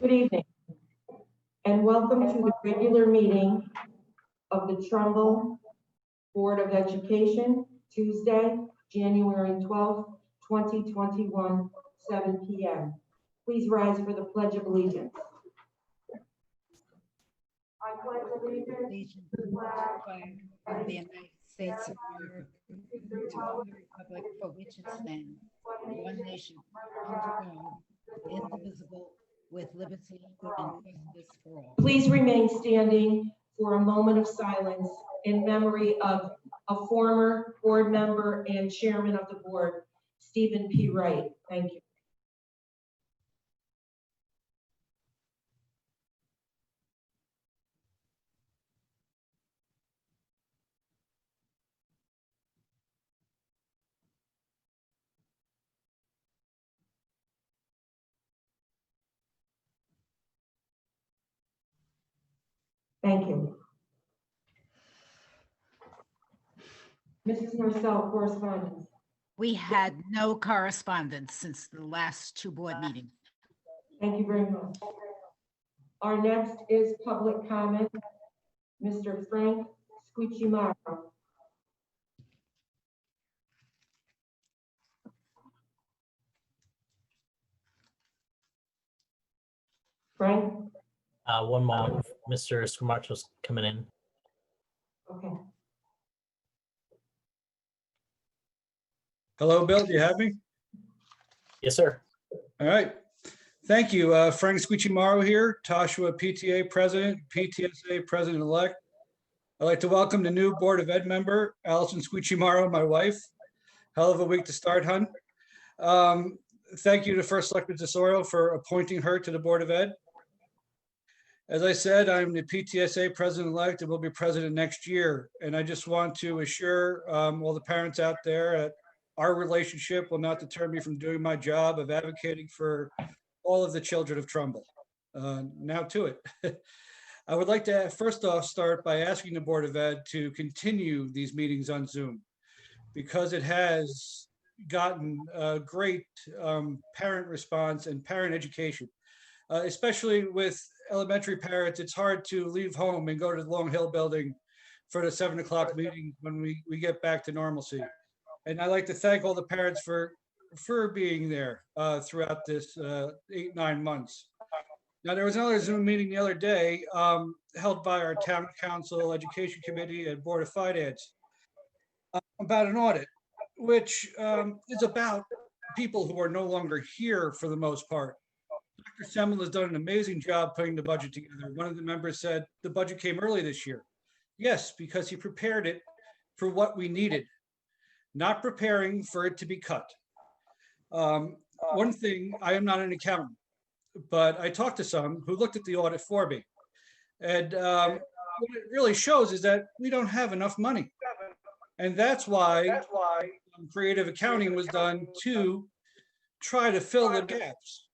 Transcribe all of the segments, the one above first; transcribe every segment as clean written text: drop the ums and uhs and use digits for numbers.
Good evening, and welcome to the regular meeting of the Trumbull Board of Education, Tuesday, January 12th, 2021, 7 p.m. Please rise for the Pledge of Allegiance. I pledge allegiance to the flag of the United States of America, and to the republic for which it stands, one nation, under God, indivisible, with liberty and justice for all. Please remain standing for a moment of silence in memory of a former board member and chairman of the board, Stephen P. Wright. Thank you. Thank you. Mrs. Marcel, correspondence. We had no correspondence since the last two board meetings. Thank you very much. Our next is public comment. Mr. Frank Squicimaro. Frank? One moment, Mr. Squicimora's coming in. Okay. Hello, Bill, do you have me? Yes, sir. All right. Thank you. Frank Squicimaro here, Toshua PTA President, PTSA President-elect. I'd like to welcome the new Board of Ed member, Allison Squicimaro, my wife. Hell of a week to start, hun. Thank you to First Selectman Tesoro for appointing her to the Board of Ed. As I said, I'm the PTSA President-elect and will be president next year. And I just want to assure all the parents out there that our relationship will not deter me from doing my job of advocating for all of the children of Trumbull. Now to it. I would like to first off start by asking the Board of Ed to continue these meetings on Zoom because it has gotten a great parent response and parent education, especially with elementary parents. It's hard to leave home and go to the Long Hill building for the 7 o'clock meeting when we get back to normalcy. And I'd like to thank all the parents for being there throughout this 8-9 months. Now, there was another Zoom meeting the other day held by our Town Council, Education Committee, and Board of Finance about an audit, which is about people who are no longer here for the most part. Dr. Semmel has done an amazing job putting the budget together. One of the members said the budget came early this year. Yes, because he prepared it for what we needed, not preparing for it to be cut. One thing, I am not an accountant, but I talked to some who looked at the audit for me. And what it really shows is that we don't have enough money. And that's why creative accounting was done to try to fill the gaps.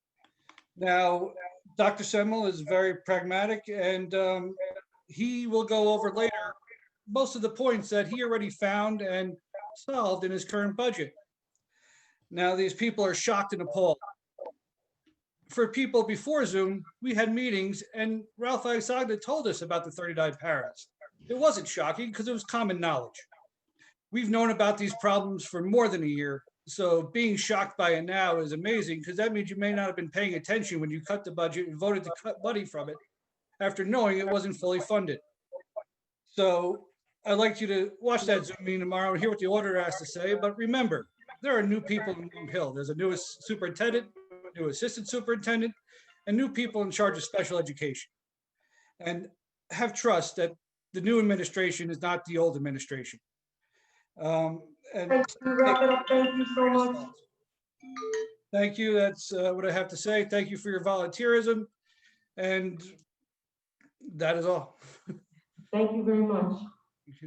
Now, Dr. Semmel is very pragmatic and he will go over later most of the points that he already found and solved in his current budget. Now, these people are shocked and appalled. For people before Zoom, we had meetings and Ralph Isagda told us about the 39 paras. It wasn't shocking because it was common knowledge. We've known about these problems for more than a year. So being shocked by it now is amazing because that means you may not have been paying attention when you cut the budget and voted to cut money from it after knowing it wasn't fully funded. So I'd like you to watch that Zoom meeting tomorrow and hear what the auditor has to say. But remember, there are new people in Long Hill. There's a new superintendent, new assistant superintendent, and new people in charge of special education. And have trust that the new administration is not the old administration. And Thank you so much. Thank you. That's what I have to say. Thank you for your volunteerism. And that is all. Thank you very much.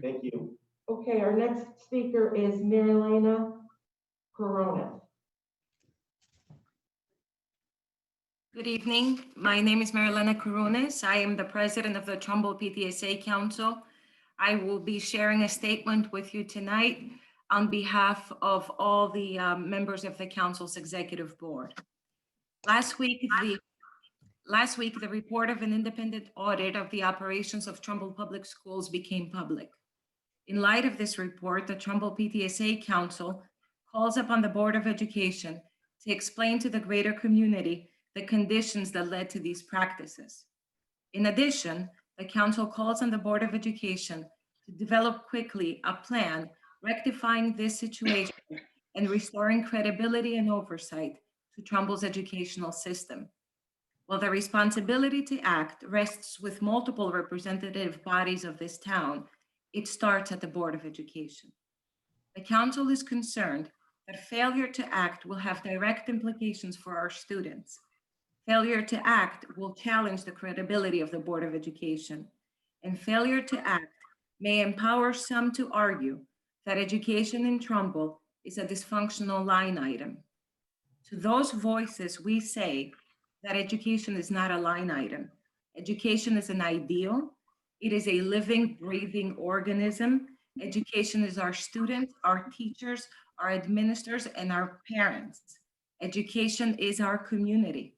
Thank you. Okay, our next speaker is Marilena Corona. Good evening. My name is Marilena Corones. I am the president of the Trumbull PTSA Council. I will be sharing a statement with you tonight on behalf of all the members of the council's executive board. Last week, Last week, the report of an independent audit of the operations of Trumbull Public Schools became public. In light of this report, the Trumbull PTSA Council calls upon the Board of Education to explain to the greater community the conditions that led to these practices. In addition, the council calls on the Board of Education to develop quickly a plan rectifying this situation and restoring credibility and oversight to Trumbull's educational system. While the responsibility to act rests with multiple representative bodies of this town, it starts at the Board of Education. The council is concerned that failure to act will have direct implications for our students. Failure to act will challenge the credibility of the Board of Education, and failure to act may empower some to argue that education in Trumbull is a dysfunctional line item. To those voices, we say that education is not a line item. Education is an ideal. It is a living, breathing organism. Education is our students, our teachers, our administrators, and our parents. Education is our community.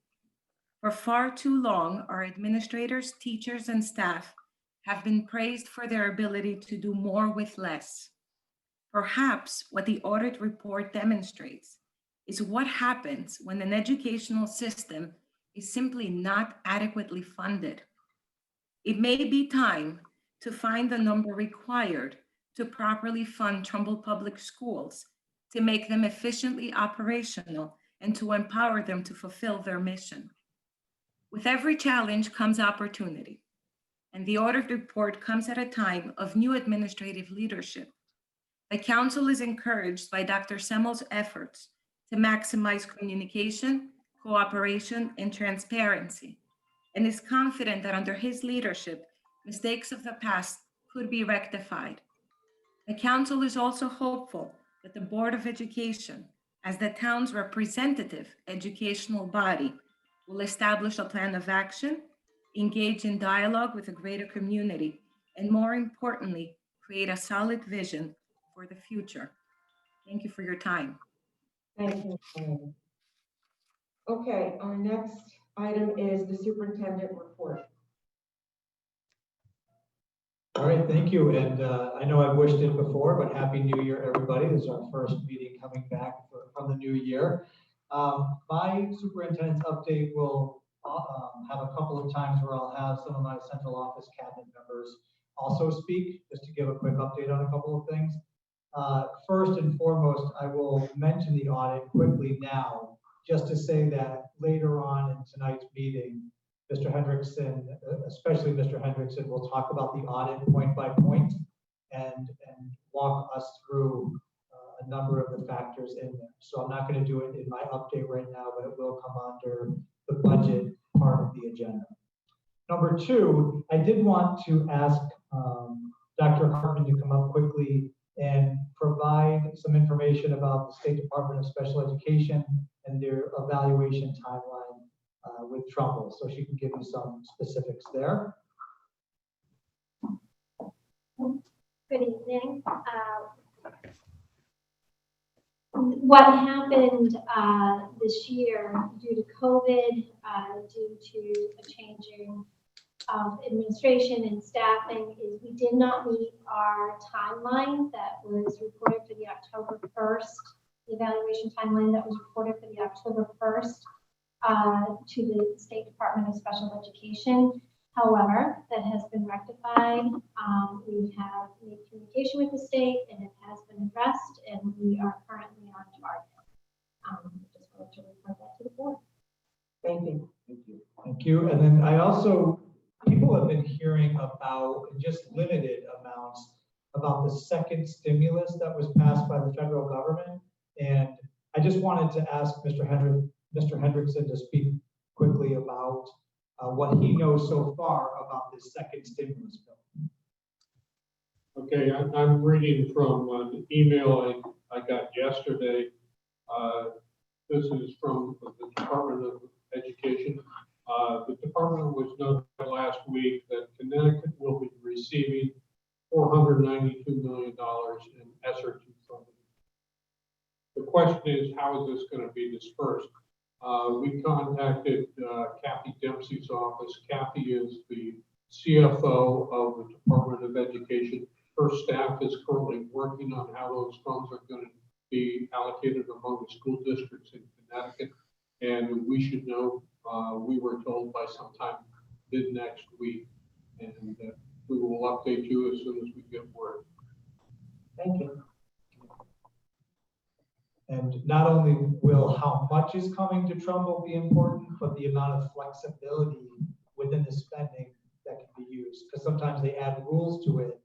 For far too long, our administrators, teachers, and staff have been praised for their ability to do more with less. Perhaps what the audit report demonstrates is what happens when an educational system is simply not adequately funded. It may be time to find the number required to properly fund Trumbull Public Schools, to make them efficiently operational, and to empower them to fulfill their mission. With every challenge comes opportunity, and the audit report comes at a time of new administrative leadership. The council is encouraged by Dr. Semmel's efforts to maximize communication, cooperation, and transparency, and is confident that under his leadership, mistakes of the past could be rectified. The council is also hopeful that the Board of Education, as the town's representative educational body, will establish a plan of action, engage in dialogue with a greater community, and more importantly, create a solid vision for the future. Thank you for your time. Thank you. Marion. Okay, our next item is the superintendent report. All right, thank you. And I know I've wished it before, but Happy New Year, everybody. This is our first meeting coming back from the new year. My superintendent's update will have a couple of times where I'll have some of my central office cabinet members also speak, just to give a quick update on a couple of things. First and foremost, I will mention the audit quickly now, just to say that later on in tonight's meeting, Mr. Hendrickson, especially Mr. Hendrickson, will talk about the audit point by point and walk us through a number of the factors in there. So I'm not going to do it in my update right now, but it will come under the budget part of the agenda. Number two, I did want to ask Dr. Hartman to come up quickly and provide some information about the State Department of Special Education and their evaluation timeline with Trumbull. So she can give you some specifics there. Good evening. What happened this year due to COVID, due to a changing of administration and staffing, is we did not meet our timeline that was reported for the October 1st, the evaluation timeline that was reported for the October 1st to the State Department of Special Education. However, that has been rectified. We have made communication with the state and it has been addressed, and we are currently on target. Just wanted to report that to the board. Thank you. Thank you. Thank you. And then I also, people have been hearing about, in just limited amounts, about the second stimulus that was passed by the federal government. And I just wanted to ask Mr. Hendrickson to speak quickly about what he knows so far about this second stimulus bill. Okay, I'm reading from an email I got yesterday. This is from the Department of Education. The department was notified last week that Connecticut will be receiving $492 million in ESSER II funding. The question is, how is this going to be dispersed? We contacted Kathy Dempsey's office. Kathy is the CFO of the Department of Education. Her staff is currently working on how those funds are going to be allocated among the school districts in Connecticut. And we should know, we were told by sometime mid next week. And we will update you as soon as we get word. Thank you. And not only will how much is coming to Trumbull be important, but the amount of flexibility within the spending that can be used. Because sometimes they add rules to it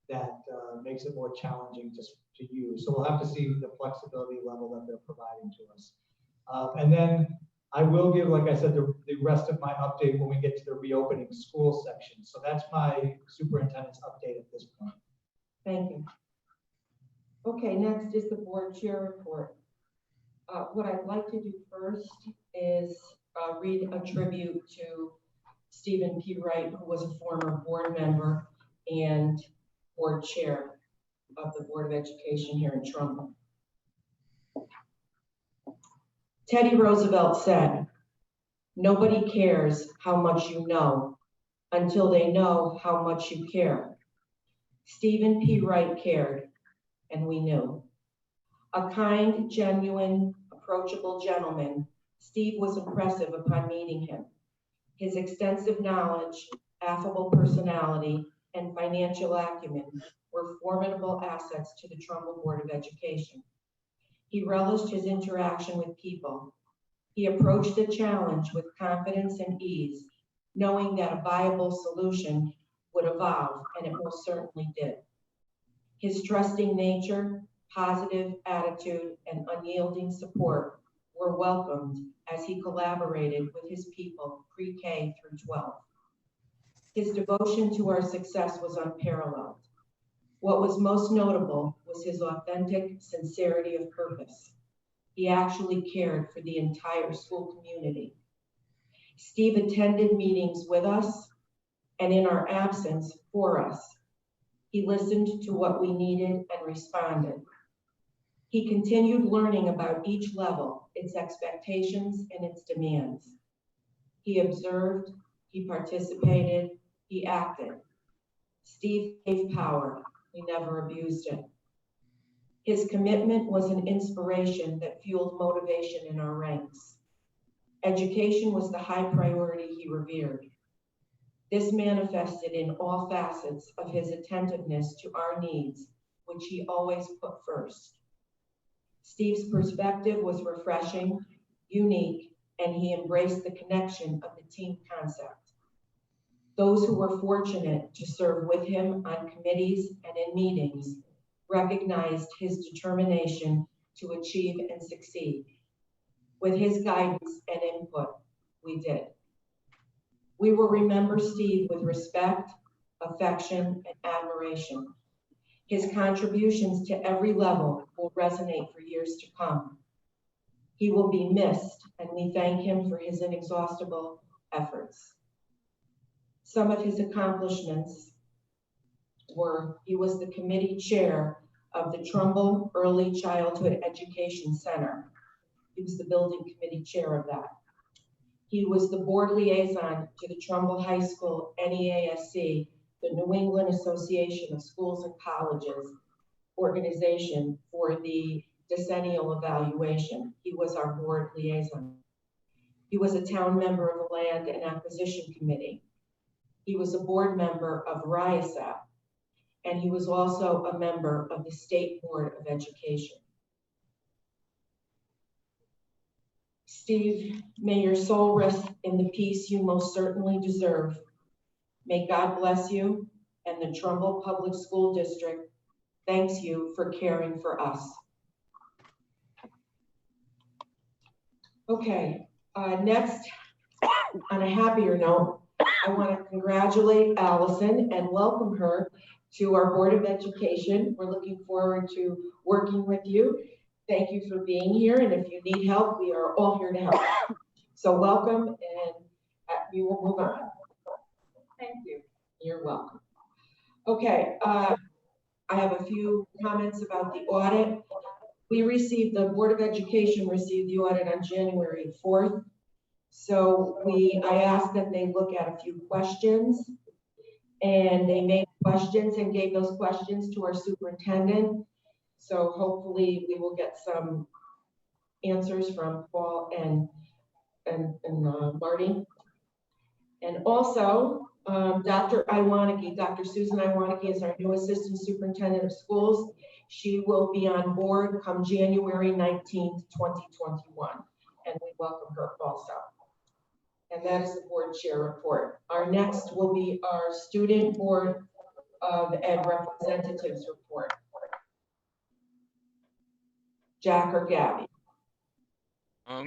that makes it more challenging to use. So we'll have to see the flexibility level that they're providing to us. And then I will give, like I said, the rest of my update when we get to the reopening school section. So that's my superintendent's update at this point. Thank you. Okay, next is the board chair report. What I'd like to do first is read a tribute to Stephen P. Wright, who was a former board member and board chair of the Board of Education here in Trumbull. Teddy Roosevelt said, "Nobody cares how much you know until they know how much you care." Stephen P. Wright cared, and we knew. A kind, genuine, approachable gentleman, Steve was impressive upon meeting him. His extensive knowledge, affable personality, and financial acumen were formidable assets to the Trumbull Board of Education. He relished his interaction with people. He approached the challenge with confidence and ease, knowing that a viable solution would evolve, and it most certainly did. His trusting nature, positive attitude, and unyielding support were welcomed as he collaborated with his people pre-K through 12. His devotion to our success was unparalleled. What was most notable was his authentic sincerity of purpose. He actually cared for the entire school community. Steve attended meetings with us and in our absence for us. He listened to what we needed and responded. He continued learning about each level, its expectations and its demands. He observed, he participated, he acted. Steve gave power. He never abused it. His commitment was an inspiration that fueled motivation in our ranks. Education was the high priority he revered. This manifested in all facets of his attentiveness to our needs, which he always put first. Steve's perspective was refreshing, unique, and he embraced the connection of the team concept. Those who were fortunate to serve with him on committees and in meetings recognized his determination to achieve and succeed. With his guidance and input, we did. We will remember Steve with respect, affection, and admiration. His contributions to every level will resonate for years to come. He will be missed, and we thank him for his inexhaustible efforts. Some of his accomplishments were, he was the committee chair of the Trumbull Early Childhood Education Center. He was the building committee chair of that. He was the board liaison to the Trumbull High School NEASC, the New England Association of Schools and Colleges organization for the decennial evaluation. He was our board liaison. He was a town member of the Land and Acquisition Committee. He was a board member of RIASAP, and he was also a member of the State Board of Education. Steve, may your soul rest in the peace you most certainly deserve. May God bless you, and the Trumbull Public School District thanks you for caring for us. Okay, next, on a happier note, I want to congratulate Allison and welcome her to our Board of Education. We're looking forward to working with you. Thank you for being here, and if you need help, we are all here to help. So welcome, and we will move on. Thank you. You're welcome. Okay, I have a few comments about the audit. The Board of Education received the audit on January 4th. So I asked that they look at a few questions, and they made questions and gave those questions to our superintendent. So hopefully we will get some answers from Paul and Marty. And also, Dr. Susan Iwaniki is our new Assistant Superintendent of Schools. She will be on board come January 19th, 2021, and we welcome her also. And that is the board chair report. Our next will be our Student Board of Ed Representatives report. Jack or Gabby?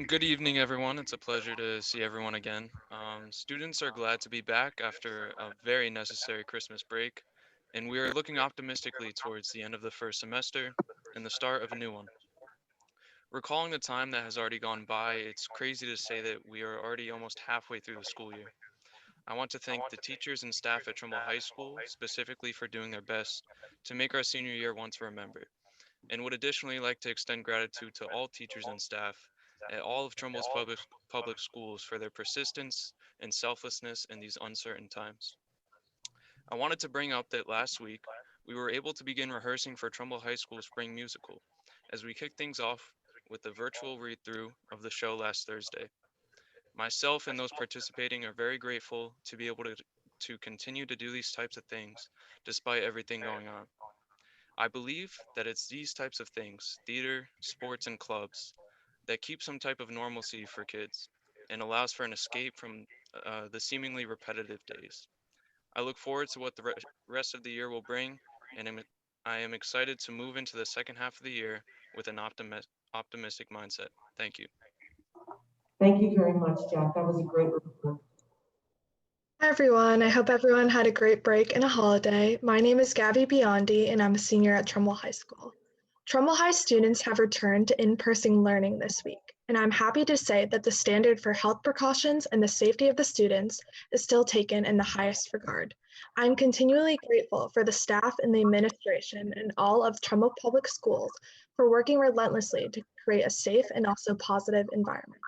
Good evening, everyone. It's a pleasure to see everyone again. Students are glad to be back after a very necessary Christmas break, and we are looking optimistically towards the end of the first semester and the start of a new one. Recalling the time that has already gone by, it's crazy to say that we are already almost halfway through the school year. I want to thank the teachers and staff at Trumbull High School specifically for doing their best to make our senior year one to remember, and would additionally like to extend gratitude to all teachers and staff at all of Trumbull's public schools for their persistence and selflessness in these uncertain times. I wanted to bring up that last week, we were able to begin rehearsing for Trumbull High School's spring musical, as we kicked things off with the virtual read-through of the show last Thursday. Myself and those participating are very grateful to be able to continue to do these types of things despite everything going on. I believe that it's these types of things, theater, sports, and clubs, that keep some type of normalcy for kids and allows for an escape from the seemingly repetitive days. I look forward to what the rest of the year will bring, and I am excited to move into the second half of the year with an optimistic mindset. Thank you. Thank you very much, Jack. That was a great report. Hi everyone, I hope everyone had a great break and a holiday. My name is Gabby Biondi and I'm a senior at Trumbull High School. Trumbull High students have returned to in-person learning this week, and I'm happy to say that the standard for health precautions and the safety of the students is still taken in the highest regard. I'm continually grateful for the staff and the administration and all of Trumbull Public Schools for working relentlessly to create a safe and also positive environment.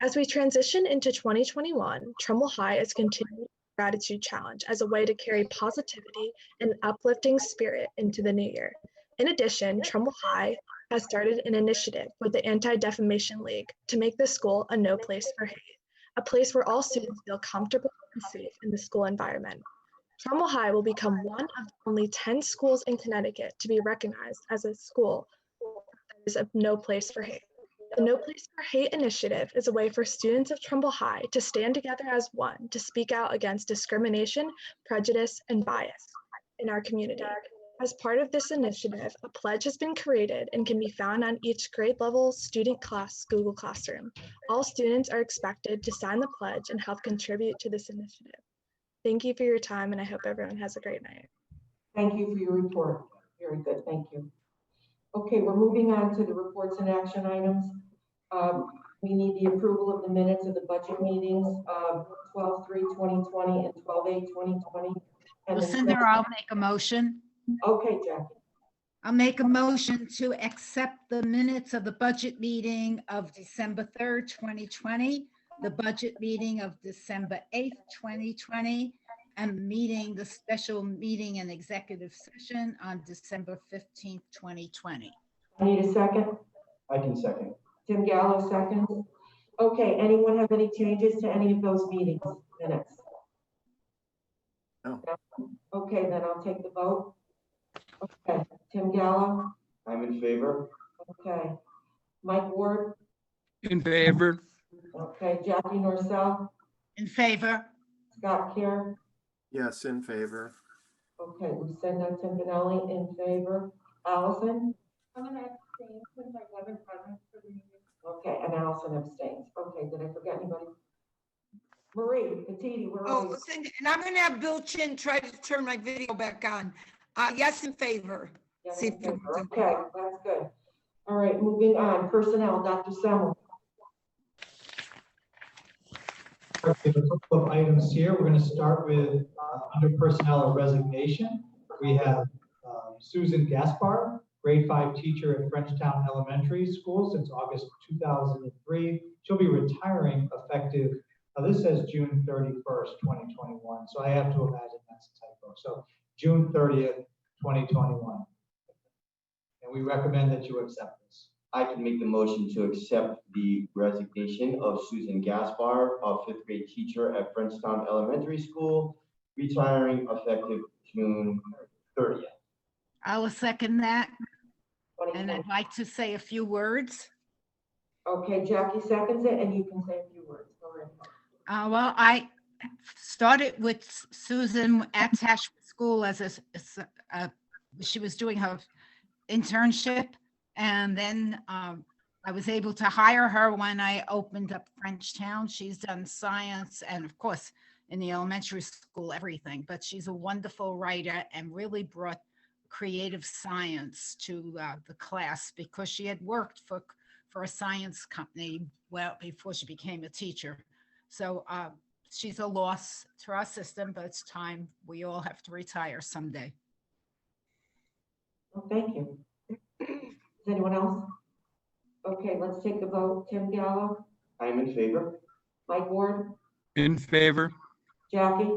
As we transition into 2021, Trumbull High is continuing the Gratitude Challenge as a way to carry positivity and uplifting spirit into the new year. In addition, Trumbull High has started an initiative with the Anti-Defamation League to make the school a no place for hate, a place where all students feel comfortable and safe in the school environment. Trumbull High will become one of only 10 schools in Connecticut to be recognized as a school that is a no place for hate. The No Place for Hate initiative is a way for students of Trumbull High to stand together as one to speak out against discrimination, prejudice, and bias in our community. As part of this initiative, a pledge has been created and can be found on each grade level student class Google Classroom. All students are expected to sign the pledge and help contribute to this initiative. Thank you for your time, and I hope everyone has a great night. Thank you for your report. Very good, thank you. Okay, we're moving on to the reports and action items. We need the approval of the minutes of the budget meetings of 12/3/2020 and 12/8/2020. Lucinda, I'll make a motion. Okay, Jackie. I'll make a motion to accept the minutes of the budget meeting of December 3rd, 2020, the budget meeting of December 8th, 2020, and the special meeting and executive session on December 15th, 2020. I need a second. I can second. Tim Gallo seconds. Okay, anyone have any changes to any of those meetings minutes? No. Okay, then I'll take the vote. Okay, Tim Gallo. I'm in favor. Okay. Mike Ward. In favor. Okay, Jackie Norcell. In favor. Scott Kier. Yes, in favor. Okay, Lucinda Timpanelli in favor. Allison? I'm gonna abstain since I wasn't present for the meeting. Okay, and Allison abstains. Okay, did I forget anybody? Marie Petiti, where are Oh, you? listen, and I'm gonna have Bill Chin try to turn my video back on. Yes, in favor. Yes, See in if- favor. Okay, that's good. All right, moving on. Personnel, Dr. Semmel. We have a couple of items here. We're going to start with under personnel or resignation. We have Susan Gaspar grade 5 teacher at Frenchtown Elementary School since August 2003. She'll be retiring effective, this says June 31st, 2021. So I have to imagine that's a typo. So June 30th, 2021. And we recommend that you accept this. I can make the motion to accept the resignation of Susan Gaspar, a 5th grade teacher at Frenchtown Elementary School, retiring effective June 30th. I will second that, and 2020. I'd like to say a few words. Okay, Jackie seconds it, and you can say a few words. Go ahead. Well, I started with Susan at Tashua School as she was doing her internship, and then I was able to hire her when I opened up Frenchtown. She's done science and, of course, in the elementary school, everything, but she's a wonderful writer and really brought creative science to the class because she had worked for a science company well before she became a teacher. So she's a loss to our system, but it's time. We all have to retire someday. Well, thank you. Is anyone else? Okay, let's take the vote. Tim Gallo, I am in favor. Mike Ward, In favor. Jackie,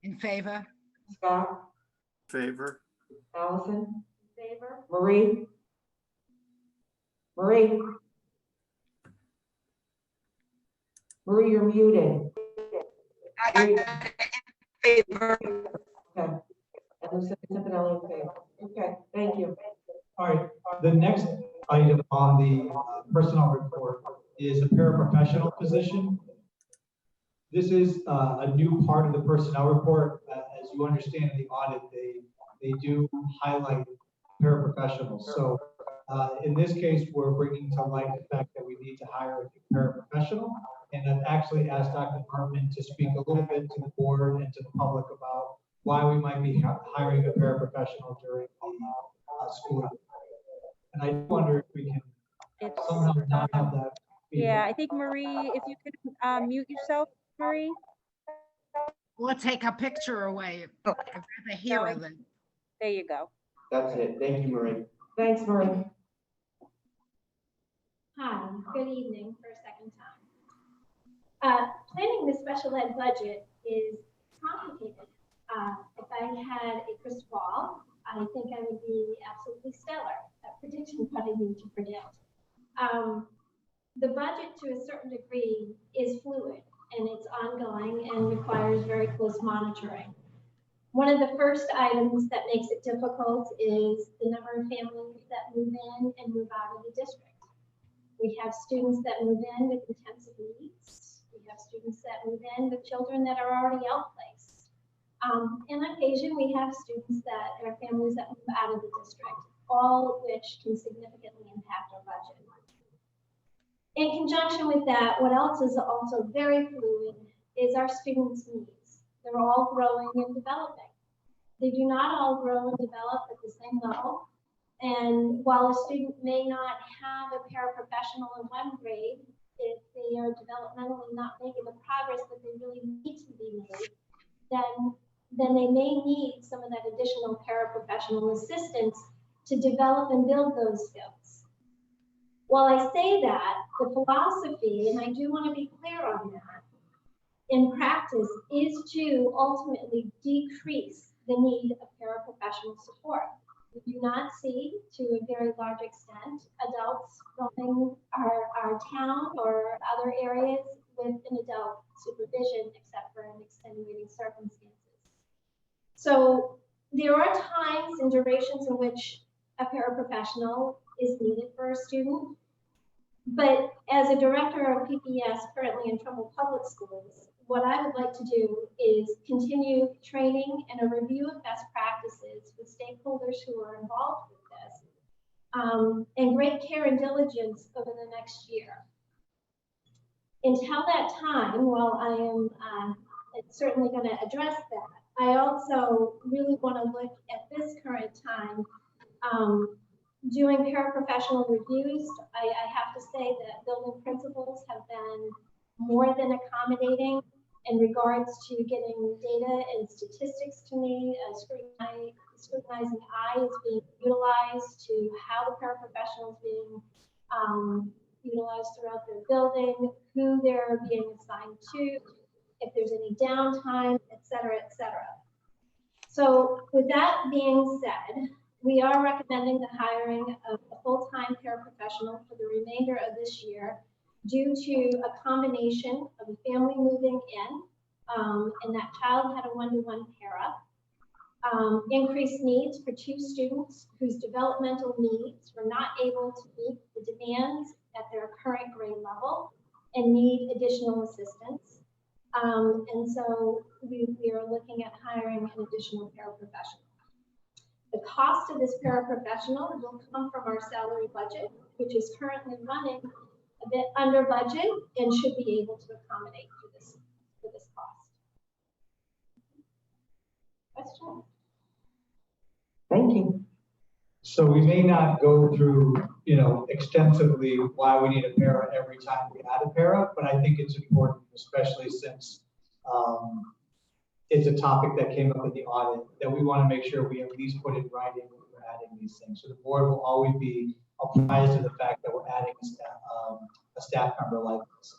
In favor? Scott, Favor. Allison, Favor? Marie. Marie. Marie, you're muted. In favor. Okay. And Lucinda Timpinelli in favor. Okay, thank you. All right, the next item on the personnel report is a paraprofessional position. This is a new part of the personnel report. As you understand in the audit, they do highlight paraprofessionals. So in this case, we're bringing to light the fact that we need to hire a paraprofessional. And I've actually asked Dr. Hartman to speak a little bit to the board and to the public about why we might be hiring a paraprofessional during the school year. And I wonder if we can somehow not have that. Yeah, I think Marie, if you could mute yourself, Marie. Or take a picture away. I'd rather hear her than. There you go. That's it. Thank you, Marie. Thanks, Marie. Hi, good evening for a second time. Planning the special ed budget is complicated. If I had a crystal ball, I think I would be absolutely stellar at predicting what I need to predict. The budget, to a certain degree, is fluid and it's ongoing and requires very close monitoring. One of the first items that makes it difficult is the number of families that move in and move out of the district. We have students that move in with intensive needs. We have students that move in with children that are already outplaced. And on occasion, we have students that are families that move out of the district, all of which can significantly impact our budget. In conjunction with that, what else is also very fluid is our students' needs. They're all growing and developing. They do not all grow and develop at the same level. And while a student may not have a paraprofessional in one grade, if they are developmentally not making the progress that they really need to be made, then they may need some of that additional paraprofessional assistance to develop and build those skills. While I say that, the philosophy, and I do want to be clear on that, in practice is to ultimately decrease the need of paraprofessional support. We do not see, to a very large extent, adults roaming our town or other areas with an adult supervision, except for in extenuating circumstances. So there are times and durations in which a paraprofessional is needed for a student. But as a director of PPS currently in Trumbull Public Schools, what I would like to do is continue training and a review of best practices with stakeholders who are involved with this, and great care and diligence over the next year. Until that time, while I am certainly going to address that, I also really want to look at this current time doing paraprofessional reviews. I have to say that building principals have been more than accommodating in regards to getting data and statistics to me, scrutinizing eye is being utilized to how the paraprofessionals being utilized throughout their building, who they're being assigned to, if there's any downtime, et cetera, et cetera. So with that being said, we are recommending the hiring of a full-time paraprofessional for the remainder of this year due to a combination of a family moving in, and that child had a one-to-one para, increased needs for 2 students whose developmental needs were not able to meet the demands at their current grade level and need additional assistance. And so we are looking at hiring an additional paraprofessional. The cost of this paraprofessional will come from our salary budget, which is currently running a bit under budget and should be able to accommodate for this cost. Question? Thank you. So we may not go through, extensively why we need a para every time we add a para, but I think it's important, especially since it's a topic that came up in the audit, that we want to make sure we at least put in writing that we're adding these things. So the board will always be apprised to the fact that we're adding a staff member like this.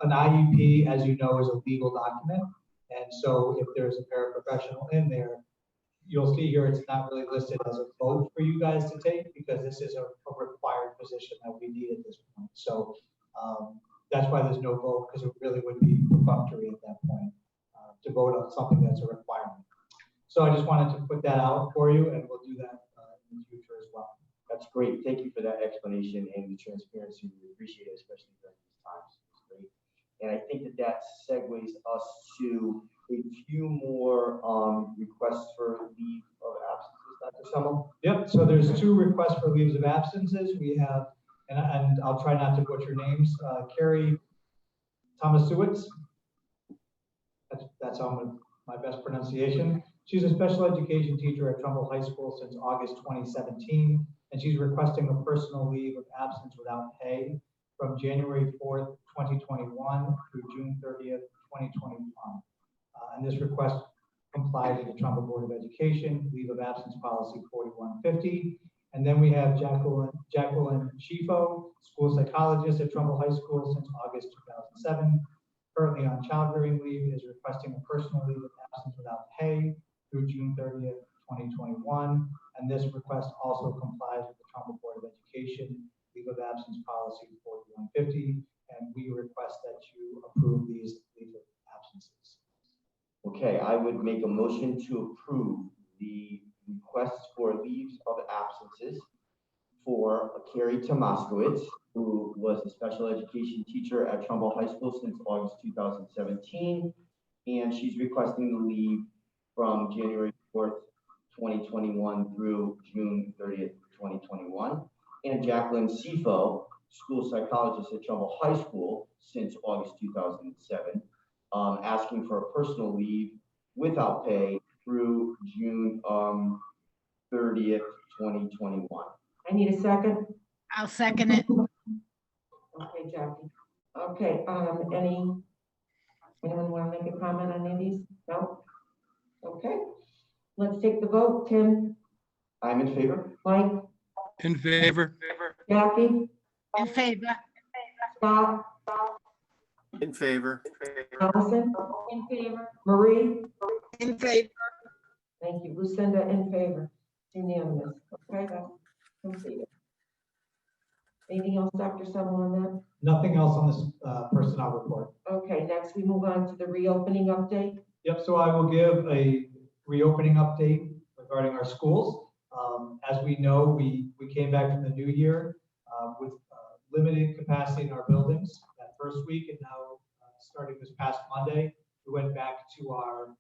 An IEP, as you know, is a legal document. And so if there's a paraprofessional in there, you'll see here it's not really listed as a vote for you guys to take because this is a required position that we need at this point. So that's why there's no vote, because it really would be perfunctory at that point to vote on something that's a requirement. So I just wanted to put that out for you, and we'll do that in the future as well. That's great. Thank you for that explanation and the transparency. We appreciate it, especially during these times. It's great. And I think that segues us to a few more requests for leave of absences, Dr. Semmel. Yep, so there's 2 requests for leaves of absences. We have, and I'll try not to butcher names, Carrie Tomasiewicz. That's on my best pronunciation. She's a special education teacher at Trumbull High School since August 2017, and she's requesting a personal leave of absence without pay from January 4th, 2021 through June 30th, 2021. And this request complies with the Trumbull Board of Education leave of absence policy 4150. And then we have Jacqueline Schifo, school psychologist at Trumbull High School since August 2007. Currently on child-rearing leave, is requesting a personal leave of absence without pay through June 30th, 2021. And this request also complies with the Trumbull Board of Education leave of absence policy 4150. And we request that you approve these leave of absences. Okay, I would make a motion to approve the requests for leaves of absences for Carrie Tomasiewicz, who was a special education teacher at Trumbull High School since August 2017, and she's requesting the leave from January 4th, 2021 through June 30th, 2021. And Jacqueline Schifo, school psychologist at Trumbull High School since August 2007, asking for a personal leave without pay through June 30th, 2021. I need a second. I'll second it. Okay, Jackie. Okay, anyone want to make a comment on any of these? No? Okay, let's take the vote. Tim? I'm in favor. Mike? In favor. Jackie? In favor. Scott? In favor. Allison? In favor? Marie? In favor. Thank you. Lucinda, in favor. Unanimous. Okay, that's completed. Anything else, Dr. Semmel, on that? Nothing else on this personnel report. Okay, next we move on to the reopening update. Yep, so I will give a reopening update regarding our schools. As we know, we came back from the new year with limited capacity in our buildings that first week, and now starting this past Monday, we went back to our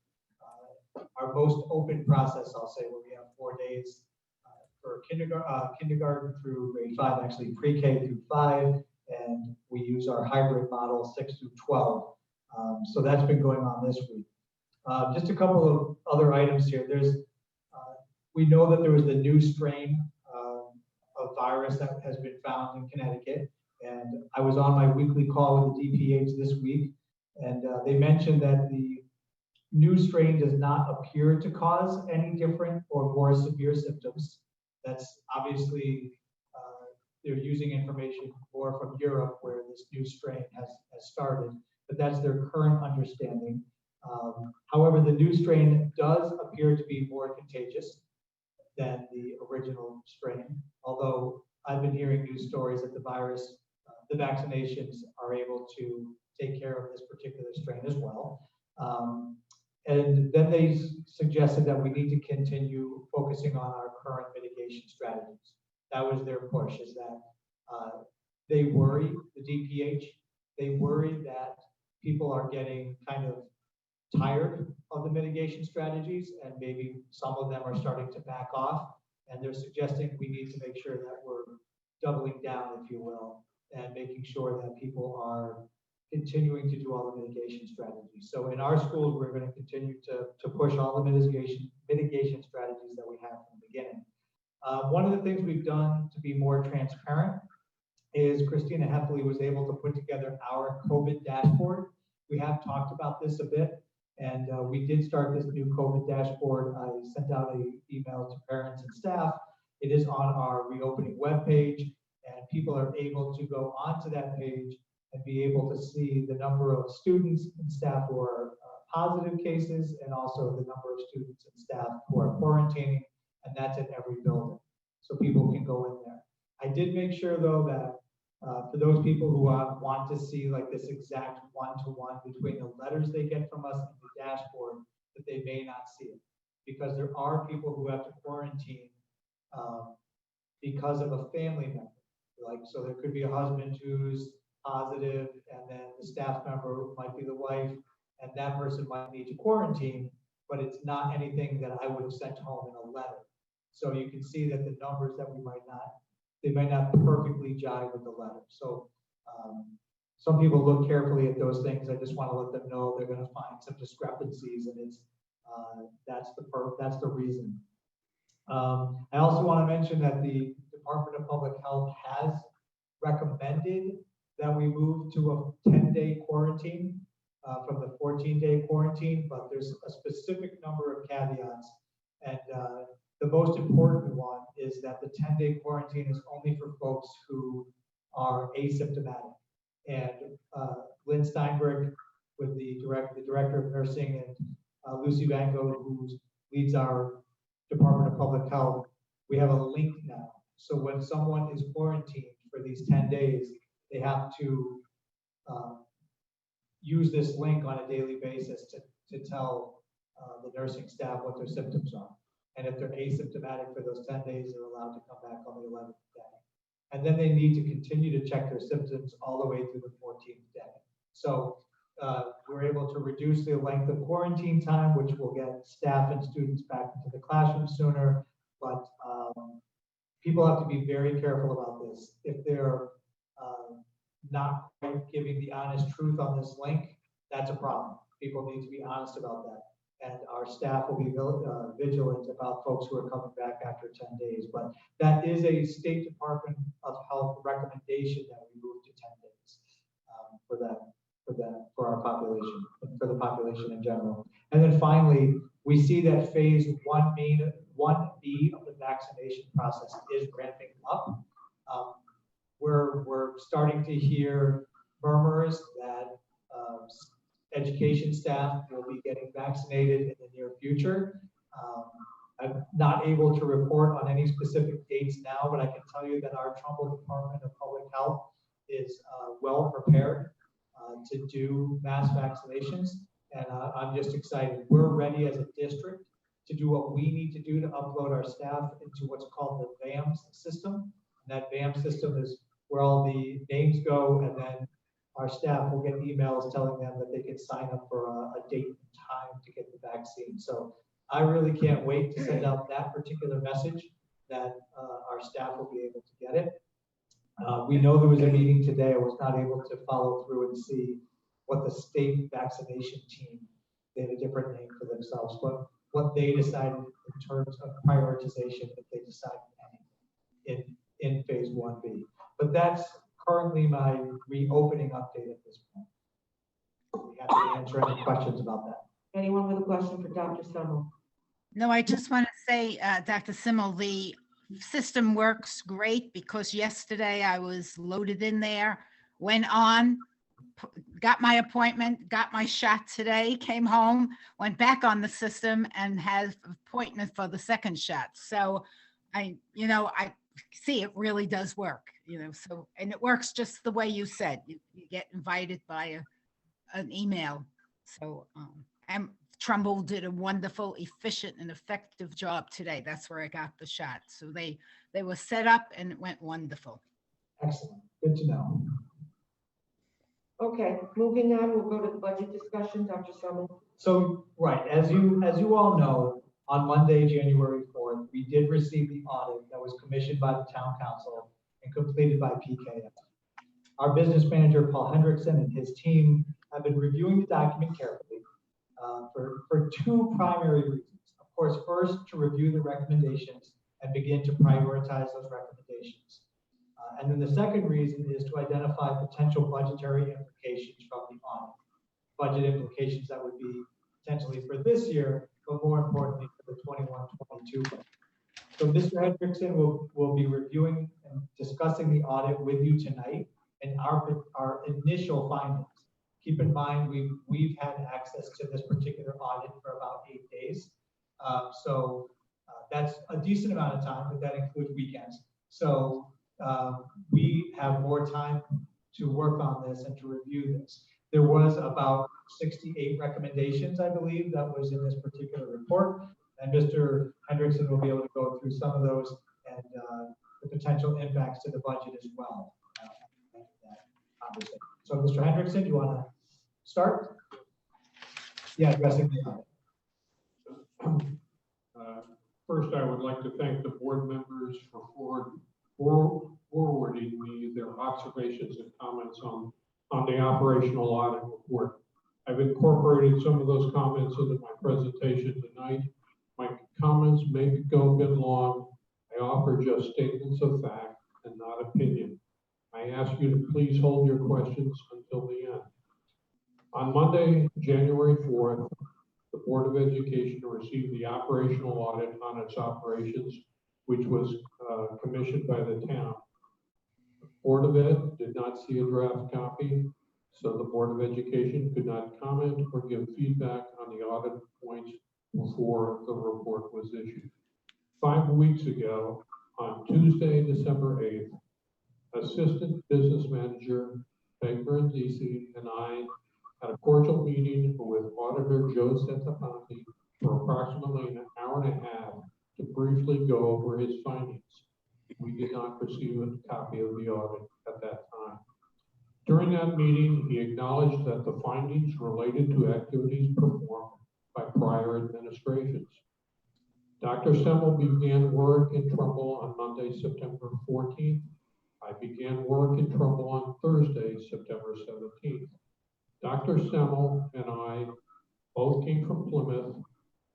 most open process, I'll say, where we have 4 days for kindergarten through grade 5, actually pre-K through 5, and we use our hybrid model 6 through 12. So that's been going on this week. Just a couple of other items here. We know that there was the new strain of virus that has been found in Connecticut, and I was on my weekly call with the DPH this week, and they mentioned that the new strain does not appear to cause any different or more severe symptoms. That's obviously, they're using information more from Europe where this new strain has started, but that's their current understanding. However, the new strain does appear to be more contagious than the original strain, although I've been hearing news stories that the virus, the vaccinations are able to take care of this particular strain as well. And then they suggested that we need to continue focusing on our current mitigation strategies. That was their push, is that they worry, the DPH, they worry that people are getting kind of tired of the mitigation strategies, and maybe some of them are starting to back off. And they're suggesting we need to make sure that we're doubling down, if you will, and making sure that people are continuing to do all the mitigation strategies. So in our schools, we're going to continue to push all the mitigation strategies that we have from the beginning. One of the things we've done to be more transparent is Christina Heffley was able to put together our COVID dashboard. We have talked about this a bit, and we did start this new COVID dashboard. I sent out an email to parents and staff. It is on our reopening webpage, and people are able to go onto that page and be able to see the number of students and staff who are positive cases, and also the number of students and staff who are quarantining, and that's in every building. So people can go in there. I did make sure though that for those people who want to see like this exact one-to-one between the letters they get from us and the dashboard, that they may not see it, because there are people who have to quarantine because of a family member. Like, so there could be a husband who's positive, and then the staff member might be the wife, and that person might need to quarantine, but it's not anything that I would have sent home in a letter. So you can see that the numbers that they might not perfectly jive with the letter. So some people look carefully at those things. I just want to let them know they're going to find some discrepancies, and it's that's the reason. I also want to mention that the Department of Public Health has recommended that we move to a 10-day quarantine from the 14-day quarantine, but there's a specific number of caveats. And the most important one is that the 10-day quarantine is only for folks who are asymptomatic. And Lynn Steinberg, with the director of nursing, and Lucy Vango, who leads our Department of Public Health, we have a link now. So when someone is quarantined for these 10 days, they have to use this link on a daily basis to tell the nursing staff what their symptoms are. And if they're asymptomatic for those 10 days, they're allowed to come back on the 11th day. And then they need to continue to check their symptoms all the way through the 14th day. So we're able to reduce the length of quarantine time, which will get staff and students back into the classroom sooner. But people have to be very careful about this. If they're not giving the honest truth on this link, that's a problem. People need to be honest about that. And our staff will be vigilant about folks who are coming back after 10 days. But that is a State Department of Health recommendation that we move to 10 days for our population, for the population in general. And then finally, we see that phase 1B of the vaccination process is ramping up. We're starting to hear murmurs that education staff will be getting vaccinated in the near future. I'm not able to report on any specific dates now, but I can tell you that our Trumbull Department of Public Health is well prepared to do mass vaccinations. And I'm just excited. We're ready as a district to do what we need to do to upload our staff into what's called the VAMS system. And that VAMS system is where all the names go, and then our staff will get emails telling them that they can sign up for a date and time to get the vaccine. So I really can't wait to send out that particular message that our staff will be able to get it. We know there was a meeting today. I was not able to follow through and see what the state vaccination team, they have a different name for themselves, but what they decided in terms of prioritization, if they decided anything in phase 1B. But that's currently my reopening update at this point. We have to answer any questions about that. Anyone with a question for Dr. Semmel? No, I just want to say, Dr. Simmel, the system works great because yesterday I was loaded in there, went on, got my appointment, got my shot today, came home, went back on the system and had appointment for the second shot. So I see it really does work, so, and it works just the way you said. You get invited by an email. So, and Trumbull did a wonderful, efficient, and effective job today. That's where I got the shot. So they were set up and it went wonderful. Excellent. Good to know. Okay, moving on, we'll go to the budget discussion, Dr. Semmel. So, right, as you all know, on Monday, January 4th, we did receive the audit that was commissioned by the town council and completed by PKF. Our business manager, Paul Hendrickson, and his team have been reviewing the document carefully for two primary reasons. Of course, first, to review the recommendations and begin to prioritize those recommendations. And then the second reason is to identify potential budgetary implications from the audit. Budget implications that would be potentially for this year, but more importantly for the 21-22 budget. So Mr. Hendrickson will be reviewing and discussing the audit with you tonight and our initial findings. Keep in mind, we've had access to this particular audit for about 8 days. So that's a decent amount of time, but that includes weekends. So we have more time to work on this and to review this. There was about 68 recommendations, I believe, that was in this particular report. And Mr. Hendrickson will be able to go through some of those and the potential impacts to the budget as well. So Mr. Hendrickson, do you want to start? Yeah, addressing the audit. First, I would like to thank the board members for forwarding me their observations and comments on the operational audit report. I've incorporated some of those comments into my presentation tonight. My comments may go a bit long. I offer just statements of fact and not opinion. I ask you to please hold your questions until the end. On Monday, January 4th, the Board of Education received the operational audit on its operations, which was commissioned by the town. The Board of Ed did not see a draft copy, so the Board of Education could not comment or give feedback on the audit points before the report was issued. 5 weeks ago, on Tuesday, December 8th, Assistant Business Manager Peg Brindisi and I had a cordial meeting with Auditor Joe Centofanti for approximately an hour and a half to briefly go over his findings. We did not receive a copy of the audit at that time. During that meeting, he acknowledged that the findings related to activities performed by prior administrations. Dr. Semmel began work in Trumbull on Monday, September 14th. I began work in Trumbull on Thursday, September 17th. Dr. Semmel and I both came from Plymouth,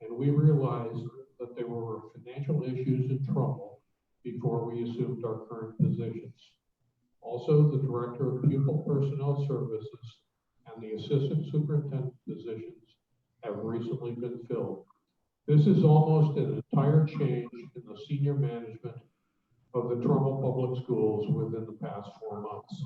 and we realized that there were financial issues in Trumbull before we assumed our current positions. Also, the Director of Pupil Personnel Services and the Assistant Superintendent positions have recently been filled. This is almost an entire change in the senior management of the Trumbull Public Schools within the past 4 months.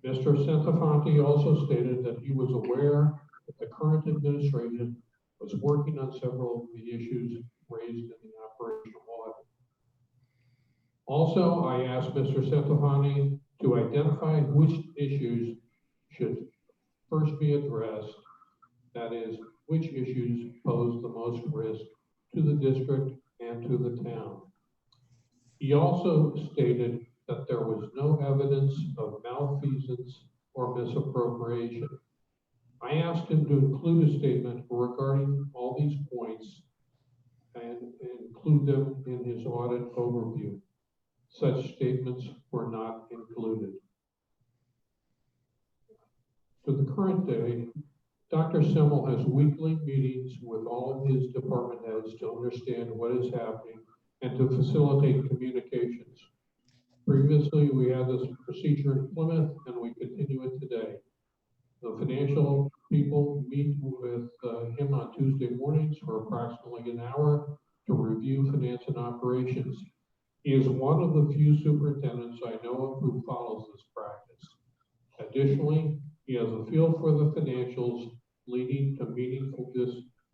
Mr. Centofanti also stated that he was aware that the current administration was working on several of the issues raised in the operational audit. Also, I asked Mr. Centofanti to identify which issues should first be addressed, that is, which issues pose the most risk to the district and to the town. He also stated that there was no evidence of malfeasance or misappropriation. I asked him to include a statement regarding all these points and include them in his audit overview. Such statements were not included. To the current day, Dr. Semmel has weekly meetings with all of his department heads to understand what is happening and to facilitate communications. Previously, we had this procedure in Plymouth, and we continue it today. The financial people meet with him on Tuesday mornings for approximately an hour to review finance and operations. He is one of the few superintendents I know of who follows this practice. Additionally, he has a feel for the financials, leading to meaningful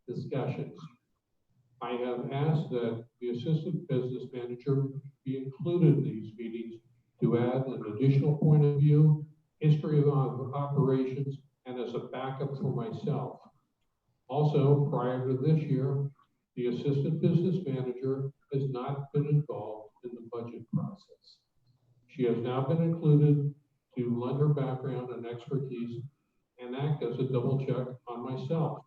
discussions. I have asked that the assistant business manager be included in these meetings to add an additional point of view, history of operations, and as a backup for myself. Also, prior to this year, the assistant business manager has not been involved in the budget process. She has now been included to lend her background and expertise and act as a double check on myself.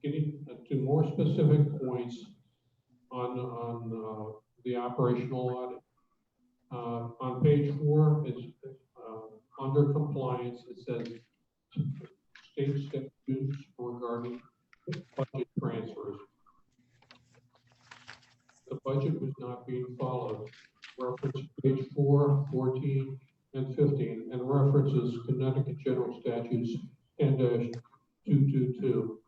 Getting to more specific points on the operational audit. On page 4, it's under compliance, it says state statutes regarding budget transfers. The budget was not being followed. Reference page 4, 14, and 15, and references Connecticut General Statutes 10-222.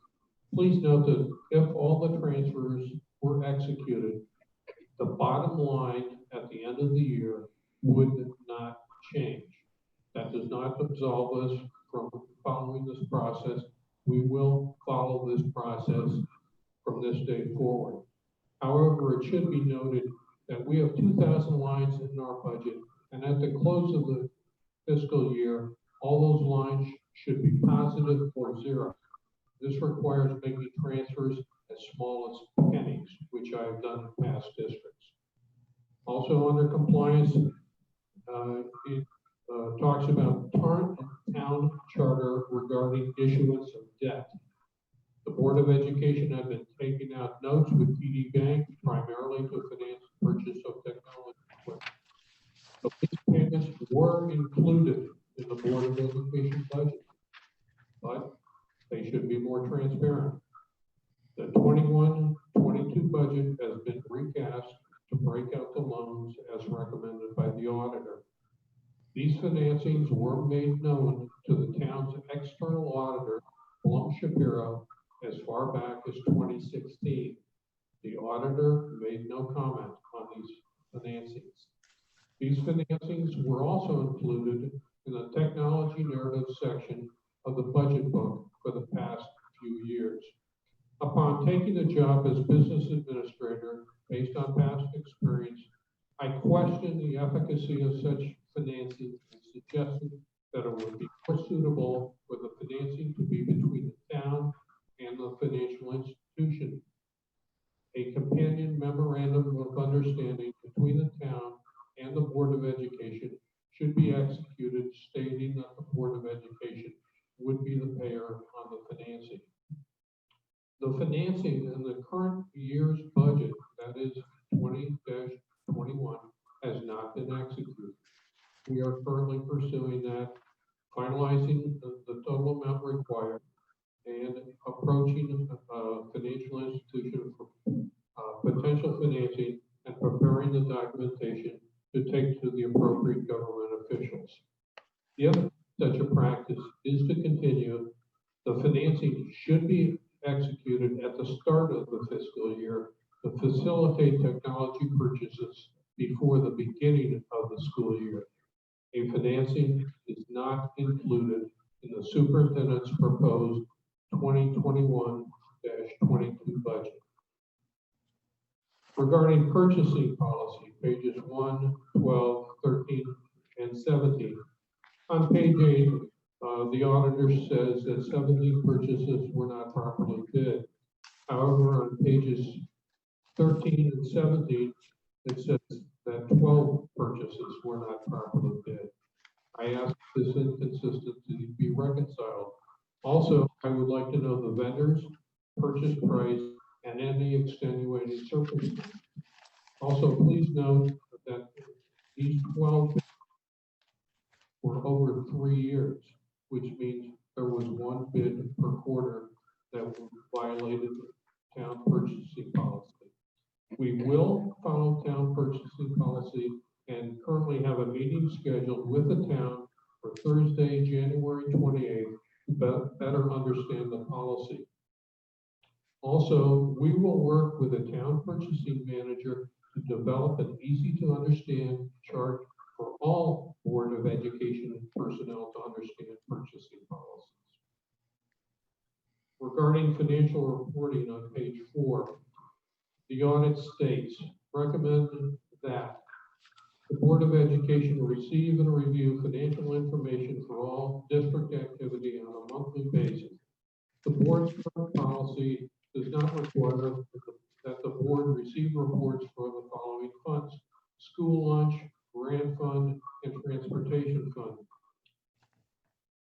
Please note that if all the transfers were executed, the bottom line at the end of the year would not change. That does not absolve us from following this process. We will follow this process from this day forward. However, it should be noted that we have 2,000 lines in our budget, and at the close of the fiscal year, all those lines should be positive or zero. This requires making transfers as small as pennies, which I have done in past districts. Also under compliance, it talks about current town charter regarding issuance of debt. The Board of Education had been taking out notes with TD Bank, primarily to finance purchase of technology equipment. So these payments were included in the Board of Education budget, but they should be more transparent. The 21-22 budget has been recast to break out the loans as recommended by the auditor. These financings were made known to the town's external auditor, Blum Shapiro, as far back as 2016. The auditor made no comment on these financings. These financings were also included in the technology narrative section of the budget book for the past few years. Upon taking the job as business administrator, based on past experience, I questioned the efficacy of such financing and suggested that it would be more suitable for the financing to be between the town and the financial institution. A companion memorandum of understanding between the town and the Board of Education should be executed, stating that the Board of Education would be the payer on the financing. The financing in the current year's budget, that is 20-21, has not been executed. We are currently pursuing that, finalizing the total amount required, and approaching a financial institution for potential financing and preparing the documentation to take to the appropriate government officials. If such a practice is to continue, the financing should be executed at the start of the fiscal year to facilitate technology purchases before the beginning of the school year. A financing is not included in the superintendent's proposed 2021-22 budget. Regarding purchasing policy, pages 1, 12, 13, and 17. On page 8, the auditor says that 17 purchases were not properly bid. However, on pages 13 and 17, it says that 12 purchases were not properly bid. I asked this inconsistency to be reconciled. Also, I would like to know the vendors, purchase price, and any extenuating circumstances. Also, please note that these 12 were over 3 years, which means there was one bid per quarter that violated town purchasing policy. We will follow town purchasing policy and currently have a meeting scheduled with the town for Thursday, January 28th to better understand the policy. Also, we will work with the town purchasing manager to develop an easy-to-understand chart for all Board of Education personnel to understand purchasing policies. Regarding financial reporting on page 4, the audit states, recommend that the Board of Education receive and review financial information for all district activity on a monthly basis. The board's current policy does not require that the board receive reports for the following funds: school lunch, grant fund, and transportation fund.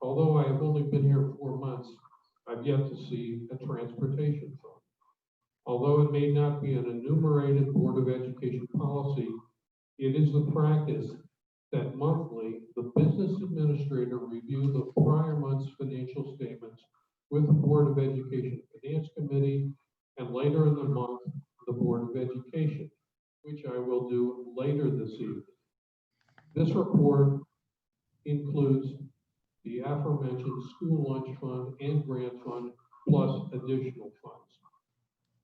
Although I have only been here 4 months, I've yet to see a transportation fund. Although it may not be an enumerated Board of Education policy, it is the practice that monthly, the business administrator review the prior month's financial statements with the Board of Education Finance Committee, and later in the month, the Board of Education, which I will do later this evening. This report includes the aforementioned school lunch fund and grant fund, plus additional funds.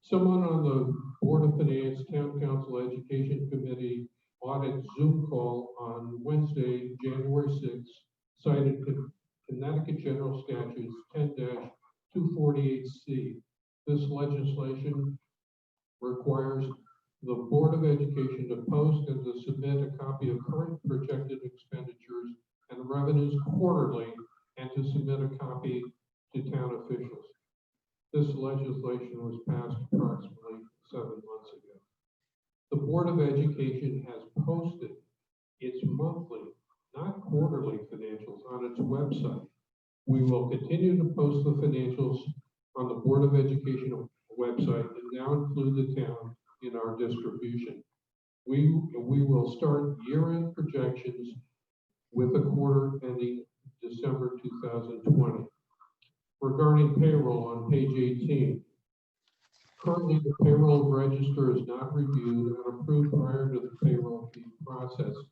Someone on the Board of Finance, Town Council Education Committee audit Zoom call on Wednesday, January 6th, cited Connecticut General Statutes 10-248C. This legislation requires the Board of Education to post and to submit a copy of current projected expenditures and revenues quarterly, and to submit a copy to town officials. This legislation was passed approximately 7 months ago. The Board of Education has posted its monthly, not quarterly financials on its website. We will continue to post the financials on the Board of Education website and now include the town in our distribution. We will start year-end projections with a quarter ending December 2020. Regarding payroll on page 18, currently the payroll register is not reviewed and approved prior to the payroll being processed.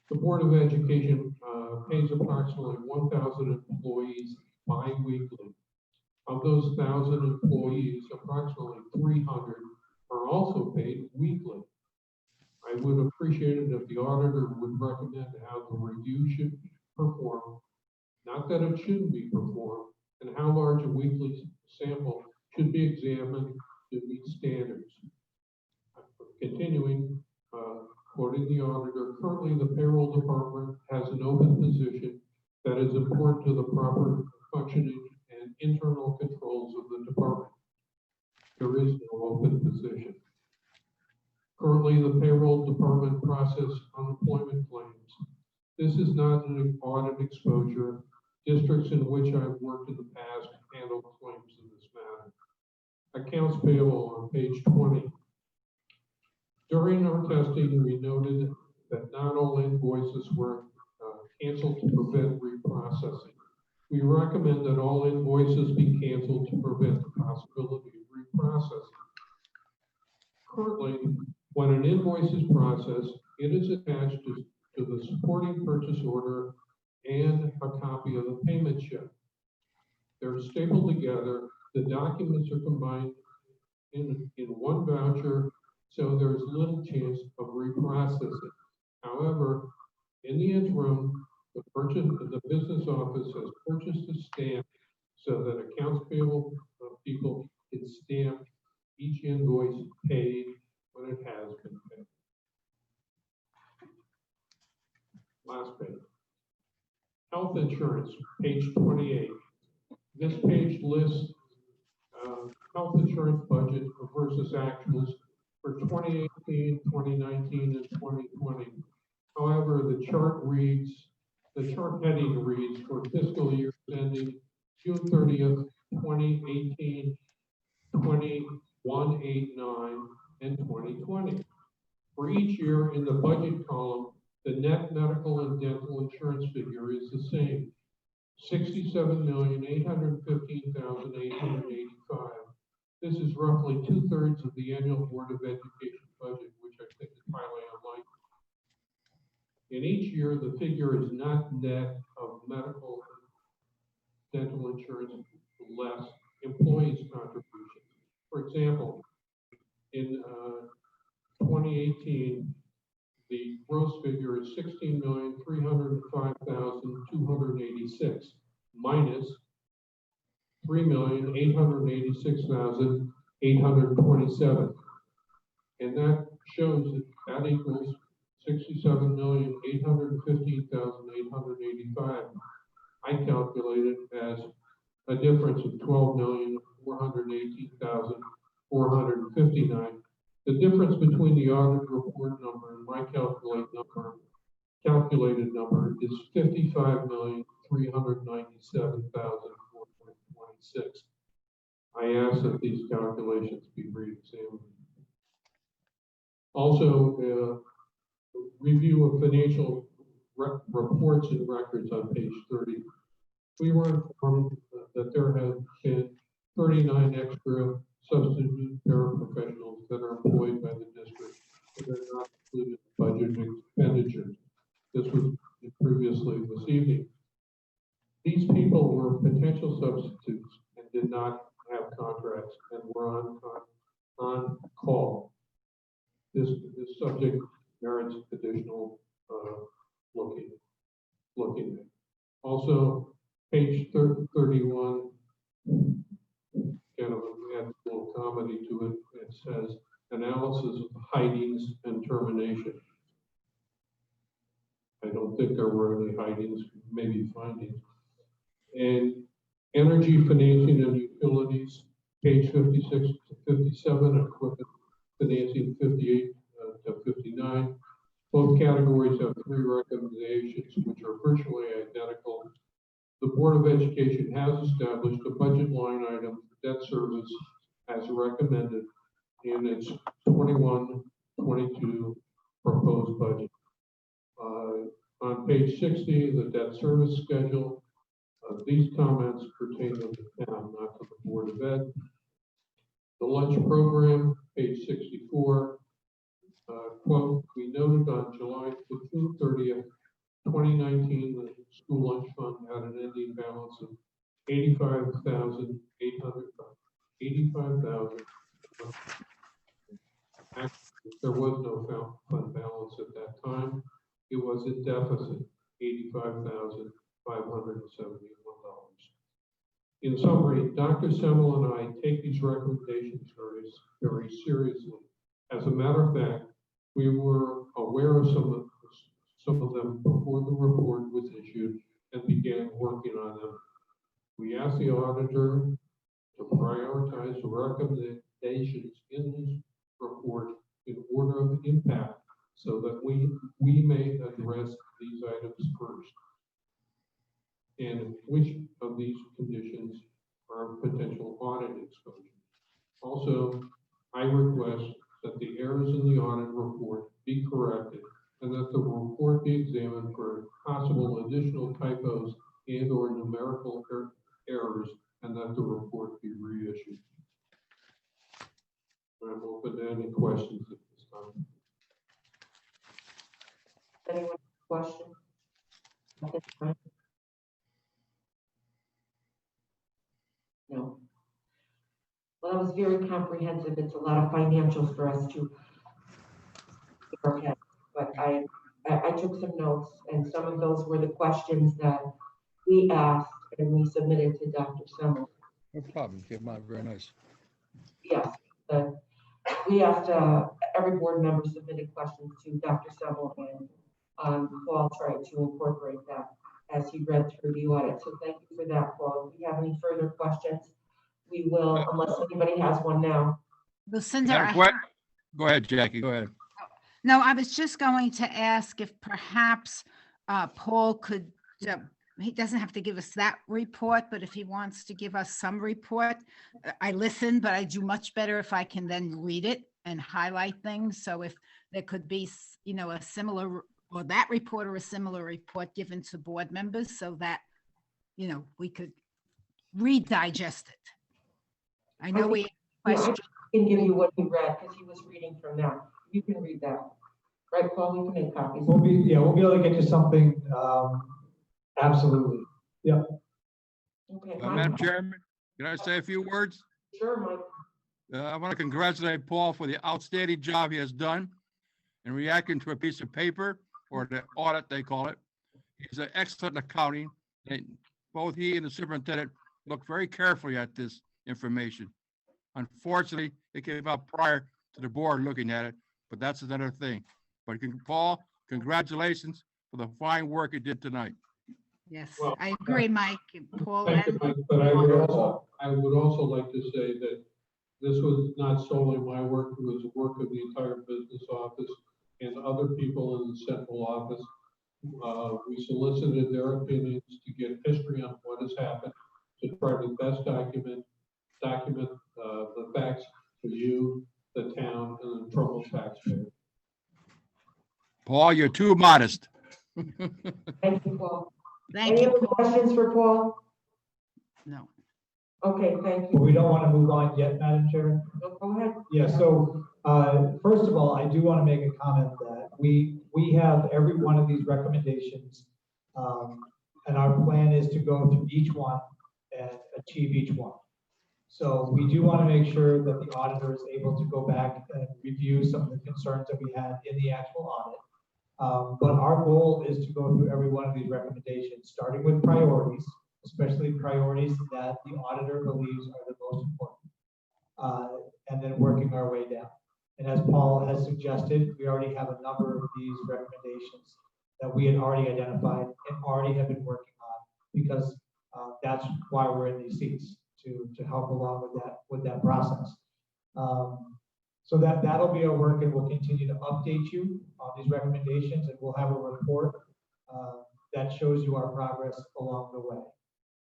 The Board of Education pays approximately 1,000 employees bi-weekly. Of those 1,000 employees, approximately 300 are also paid weekly. I would appreciate it if the auditor would recommend how the review should be performed, not that it shouldn't be performed, and how large a weekly sample should be examined to meet standards. Continuing, quoting the auditor, currently the payroll department has an open position that is important to the proper functioning and internal controls of the department. There is no open position. Currently, the payroll department processes unemployment claims. This is not an audit exposure. Districts in which I've worked in the past handle claims in this matter. Accounts payable on page 20. During our testing, we noted that not all invoices were canceled to prevent reprocessing. We recommend that all invoices be canceled to prevent the possibility of reprocessing. Currently, when an invoice is processed, it is attached to the supporting purchase order and a copy of the payment check. They're stapled together. The documents are combined in one voucher, so there's little chance of reprocessing. However, in the interim, the business office has purchased a stamp so that accounts payable people can stamp each invoice paid when it has been paid. Last page. Health insurance, page 28. This page lists health insurance budget versus actuals for 2018, 2019, and 2020. However, the chart heading reads for fiscal years ending June 30th, 2018, 2189, and 2020. For each year in the budget column, the net medical and dental insurance figure is the same, $67,815,885. This is roughly 2/3 of the annual Board of Education budget, which I think is highly unlikely. In each year, the figure is not net of medical dental insurance less employees' contributions. For example, in 2018, the gross figure is 16,305,286 minus 3,886,827. And that shows that equals 67,815,885. I calculated as a difference of 12,418,459. The difference between the audit report number and my calculated number is 55,397,426. I ask that these calculations be re-examined. Also, review of financial reports and records on page 30. We were informed that there have been 39 extra substitute paraprofessionals that are employed by the district that are not included in budget expenditures. This was previously this evening. These people were potential substitutes and did not have contracts and were on call. This subject merits additional looking at. Also, page 31, kind of adds a little comedy to it. It says analysis of hidings and termination. I don't think there were any hidings, maybe findings. And energy, financing, and utilities, page 56 to 57, equipment financing 58 to 59. Both categories have 3 recommendations, which are virtually identical. The Board of Education has established a budget line item for debt service as recommended in its 21-22 proposed budget. On page 60, the debt service schedule, these comments pertain to the town, not to the Board of Ed. The lunch program, page 64, quote, we noted on July 30th, 2019, the school lunch fund had an ending balance of $85,800. Actually, there was no fund balance at that time. It was a deficit, $85,571. In summary, Dr. Semmel and I take these recommendations very seriously. As a matter of fact, we were aware of some of them before the report was issued and began working on them. We asked the auditor to prioritize the recommendations in his report in order of impact so that we may address these items first. And which of these conditions are potential audit exposure. Also, I request that the errors in the audit report be corrected and that the report be examined for possible additional typos and or numerical errors and that the report be reissued. I'm open to any questions at this time. Anyone have a question at this time? No. Well, that was very comprehensive. It's a lot of financials for us to head. But I took some notes, and some of those were the questions that we asked and we submitted to Dr. Semmel. No problem. Very nice. Yes, we asked, every board member submitted questions to Dr. Semmel, and Paul tried to incorporate that as he read through the audit. So thank you for that, Paul. If you have any further questions, we will, unless anybody has one now. Lucinda, Go ahead, Jackie. Go ahead. no, I was just going to ask if perhaps Paul could, he doesn't have to give us that report, but if he wants to give us some report, I listen, but I do much better if I can then read it and highlight things. So if there could be, a similar, or that report or a similar report given to board members so that, we could redigest it. I know we I can give you what he read because he was reading from that. You can read that. Right, Paul? We can make copies. We'll be able to get you something, absolutely. Yep. Okay, Madam Mike? Chairman, can I say a few words? Sure, Mike. I want to congratulate Paul for the outstanding job he has done in reacting to a piece of paper, or the audit, they call it. He's an excellent accounting, and both he and the superintendent looked very carefully at this information. Unfortunately, it came out prior to the board looking at it, but that's another thing. But Paul, congratulations for the fine work you did tonight. Yes, Well, I agree, Mike. Paul Thank you, and Mike, but I would also like to say that this was not solely my work, it was the work of the entire business office and other people in the central office. We solicited their opinions to get history on what has happened, to try to best document the facts for you, the town, and the Trumbull taxpayer. Paul, you're too modest. Thank you, Paul. thank Any you, other Paul. questions for Paul? No. Okay, thank But you. we don't want to move on yet, Madam Chair. Go ahead. Yeah, so, first of all, I do want to make a comment that we have every one of these recommendations. And our plan is to go through each one and achieve each one. So we do want to make sure that the auditor is able to go back and review some of the concerns that we had in the actual audit. But our goal is to go through every one of these recommendations, starting with priorities, especially priorities that the auditor believes are the most important, and then working our way down. And as Paul has suggested, we already have a number of these recommendations that we had already identified and already have been working on, because that's why we're in these seats, to help along with that process. So that'll be our work, and we'll continue to update you on these recommendations, and we'll have a report that shows you our progress along the way.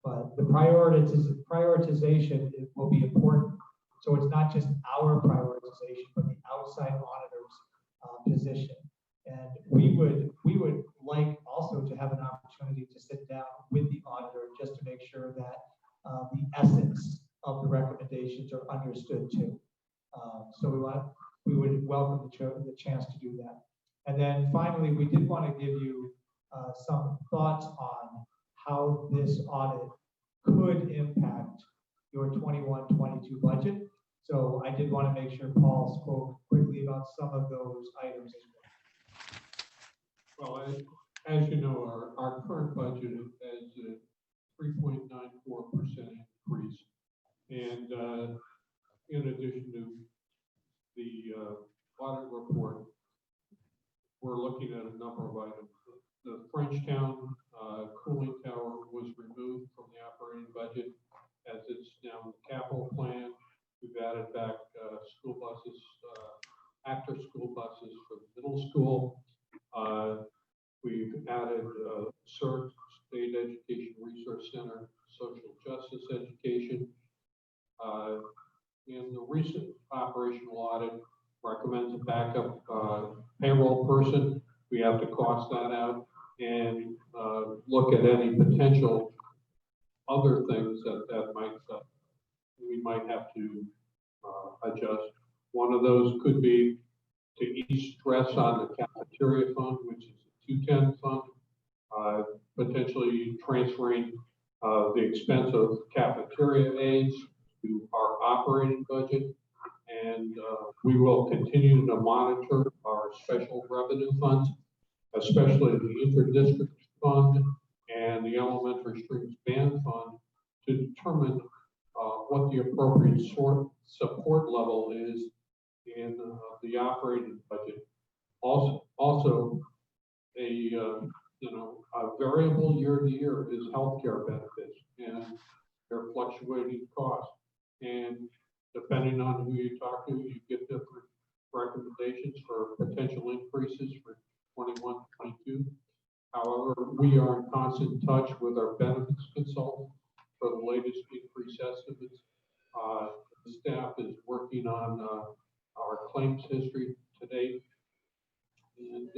But the prioritization will be important. So it's not just our prioritization, but the outside auditor's position. And we would like also to have an opportunity to sit down with the auditor just to make sure that the essence of the recommendations are understood too. So we would welcome the chance to do that. And then finally, we did want to give you some thoughts on how this audit could impact your 21-22 budget. So I did want to make sure Paul spoke quickly about some of those items as well. Well, as you know, our current budget has a 3.94% increase. And in addition to the audit report, we're looking at a number of items. The Frenchtown cooling tower was removed from the operating budget as it's now in the capital plan. We've added back school buses, after-school buses for the middle school. We've added CERT, State Education Resource Center, social justice education. In the recent operational audit, recommends a backup payroll person. We have to cost that out and look at any potential other things that might we might have to adjust. One of those could be to ease stress on the cafeteria fund, which is a 210 fund, potentially transferring the expense of cafeteria aids to our operating budget. And we will continue to monitor our special revenue funds, especially the interdistrict fund and the elementary streams band fund, to determine what the appropriate support level is in the operating budget. Also, a variable year to year is healthcare benefits, and their fluctuating costs. And depending on who you talk to, you get different recommendations for potential increases for 21, 22. However, we are in constant touch with our benefits consultant for the latest increase estimates. The staff is working on our claims history to date. And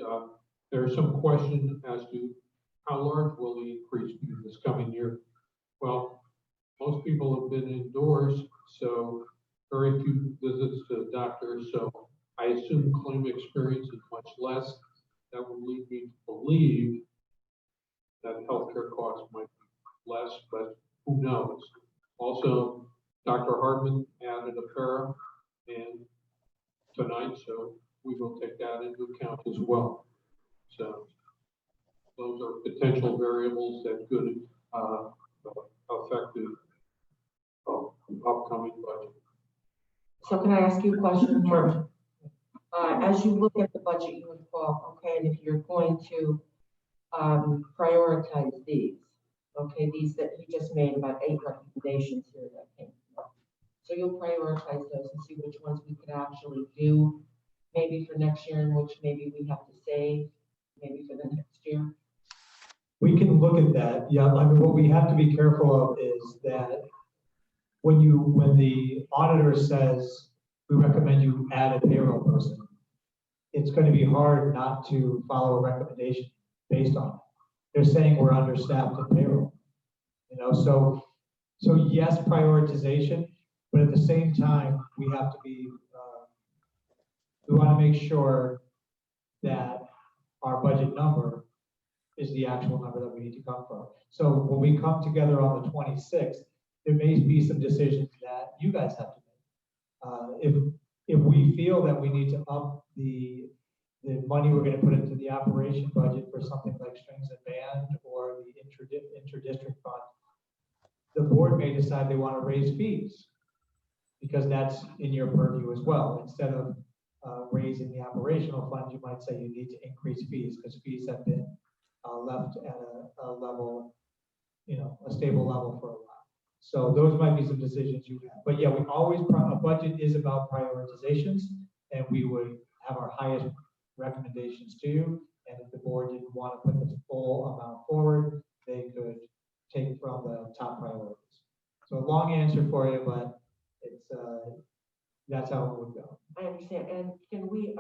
there's some question as to how large will the increase be this coming year. Well, most people have been indoors, so very few visits to the doctor. So I assume claim experience is much less. That would lead me to believe that healthcare costs might be less, but who knows? Also, Dr. Hartman added a para and tonight, so we will take that into account as well. So those are potential variables that could affect the upcoming budget. So can I ask you a question here? As you look at the budget, you would call, okay, and if you're going to prioritize these, okay, these that you just made about 8 recommendations here that came from. So you'll prioritize those and see which ones we could actually do, maybe for next year, and which maybe we have to save, maybe for the next year. We can look at that. Yeah, I mean, what we have to be careful of is that when the auditor says, we recommend you add a payroll person, it's going to be hard not to follow a recommendation based on it. They're saying we're understaffed in payroll. So yes, prioritization, but at the same time, we have to be, we want to make sure that our budget number is the actual number that we need to come from. So when we come together on the 26th, there may be some decisions that you guys have to make. If we feel that we need to up the money we're going to put into the operation budget for something like strings and band or the inter-district fund, the board may decide they want to raise fees because that's in your purview as well. Instead of raising the operational fund, you might say you need to increase fees because fees have been left at a level, a stable level for a while. So those might be some decisions you have. But yeah, a budget is about prioritizations, and we would have our highest recommendations to you. And if the board didn't want to put the full amount forward, they could take from the top priorities. So a long answer for you, but it's that's how it would go. I understand. And can we,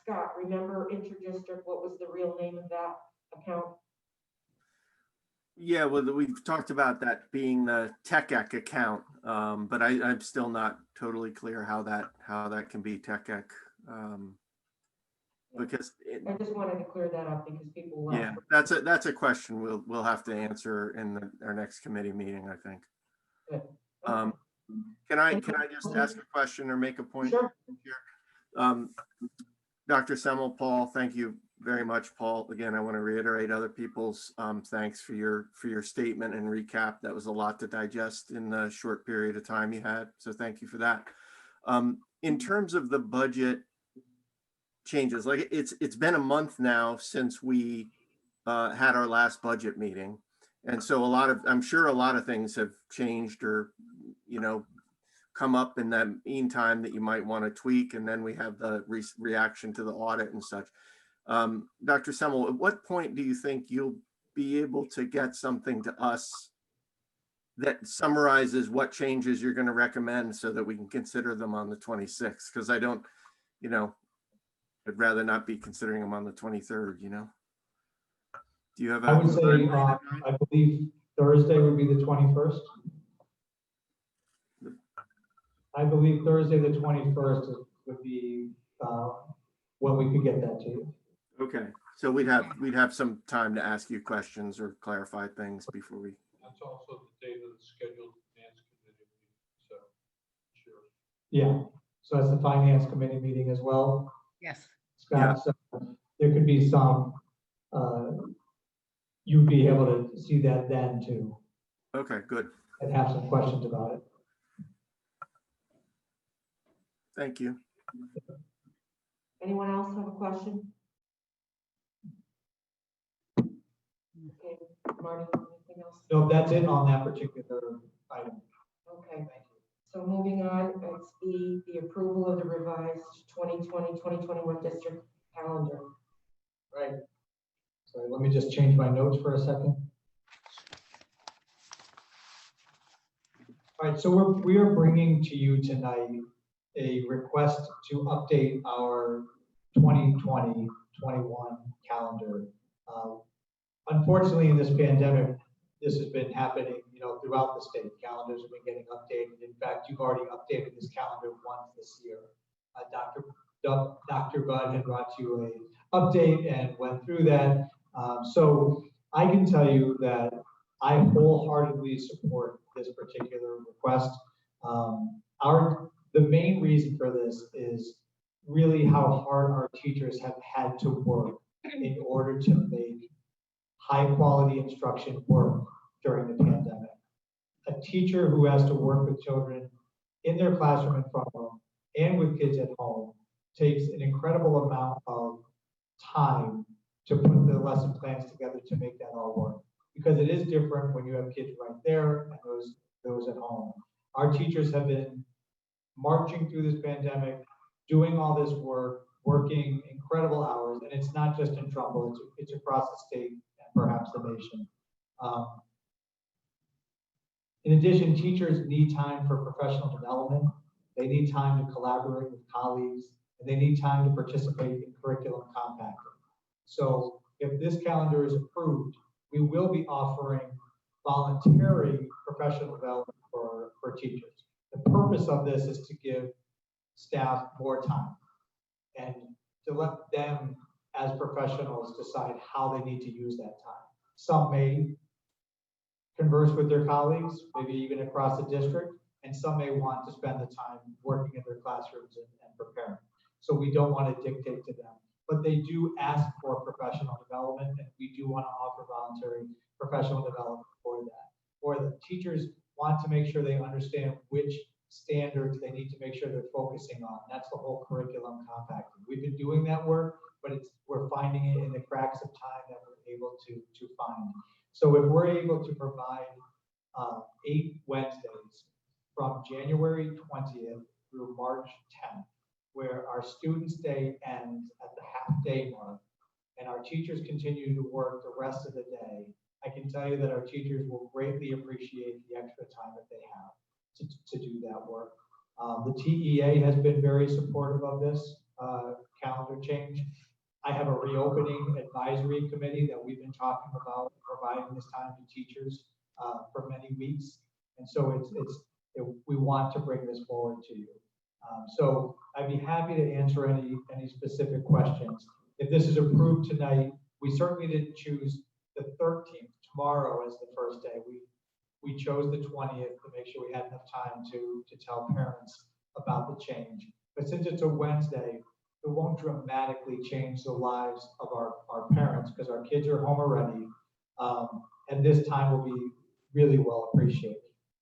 Scott, remember inter-district, what was the real name of that account? Yeah, well, we've talked about that being the TechEc account, but I'm still not totally clear how that can be TechEc. Because I just wanted to clear that up because people will. yeah, that's a question we'll have to answer in our next committee meeting, I think. Good. Can I just ask a question or make a point? Sure. Dr. Semmel, Paul, thank you very much, Paul. Again, I want to reiterate other people's thanks for your statement and recap. That was a lot to digest in the short period of time you had. So thank you for that. In terms of the budget changes, like it's been a month now since we had our last budget meeting. And so I'm sure a lot of things have changed or, come up in that meantime that you might want to tweak. And then we have the reaction to the audit and such. Dr. Semmel, at what point do you think you'll be able to get something to us that summarizes what changes you're going to recommend so that we can consider them on the 26th? Because I don't, I'd rather not be considering them on the 23rd, Do you have? I would say, I believe Thursday would be the 21st. I believe Thursday, the 21st would be when we could get that to you. Okay, so we'd have some time to ask you questions or clarify things before we. That's also the date of the scheduled finance committee meeting, so sure. Yeah, so that's the finance committee meeting as well. Yes. Scott, so there could be some, you'd be able to see that then too. Okay, good. And have some questions about it. Thank you. Anyone else have a question? Okay, Marty, anything else? No, that's it on that particular item. Okay, so moving on, it's the approval of the revised 2020-2021 district calendar. Right. So let me just change my notes for a second. All right, so we are bringing to you tonight a request to update our 2020-21 calendar. Unfortunately, in this pandemic, this has been happening, throughout the state. Calendars have been getting updated. In fact, you've already updated this calendar once this year. Dr. Budd had brought you an update and went through that. So I can tell you that I wholeheartedly support this particular request. The main reason for this is really how hard our teachers have had to work in order to make high quality instruction work during the pandemic. A teacher who has to work with children in their classroom in front of them and with kids at home takes an incredible amount of time to put the lesson plans together to make that all work. Because it is different when you have kids right there and those at home. Our teachers have been marching through this pandemic, doing all this work, working incredible hours, and it's not just in Trumbull, it's across the state and perhaps the nation. In addition, teachers need time for professional development. They need time to collaborate with colleagues, and they need time to participate in curriculum compacting. So if this calendar is approved, we will be offering voluntary professional development for teachers. The purpose of this is to give staff more time and to let them as professionals decide how they need to use that time. Some may converse with their colleagues, maybe even across the district, and some may want to spend the time working in their classrooms and preparing. So we don't want to dictate to them, but they do ask for professional development, and we do want to offer voluntary professional development for that. Or the teachers want to make sure they understand which standards they need to make sure they're focusing on. That's the whole curriculum compacting. We've been doing that work, but we're finding it in the cracks of time that we're able to find. So if we're able to provide 8 Wednesdays from January 20th through March 10th, where our Students' Day ends at the half-day mark, and our teachers continue to work the rest of the day, I can tell you that our teachers will greatly appreciate the extra time that they have to do that work. The TEA has been very supportive of this calendar change. I have a reopening advisory committee that we've been talking about providing this time to teachers for many weeks. And so we want to bring this forward to you. So I'd be happy to answer any specific questions. If this is approved tonight, we certainly didn't choose the 13th, tomorrow, as the first day. We chose the 20th to make sure we had enough time to tell parents about the change. But since it's a Wednesday, it won't dramatically change the lives of our parents because our kids are home already. And this time will be really well appreciated.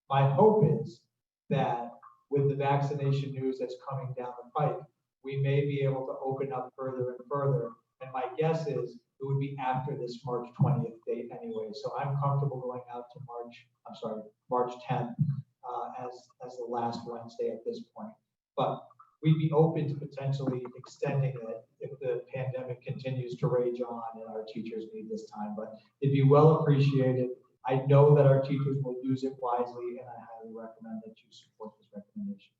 My hope is that with the vaccination news that's coming down the pipe, we may be able to open up further and further. And my guess is it would be after this March 20th date anyway. So I'm comfortable going out to March 10th as the last Wednesday at this point. But we'd be open to potentially extending it if the pandemic continues to rage on and our teachers need this time. But it'd be well appreciated. I know that our teachers will use it wisely, and I highly recommend that you support this recommendation.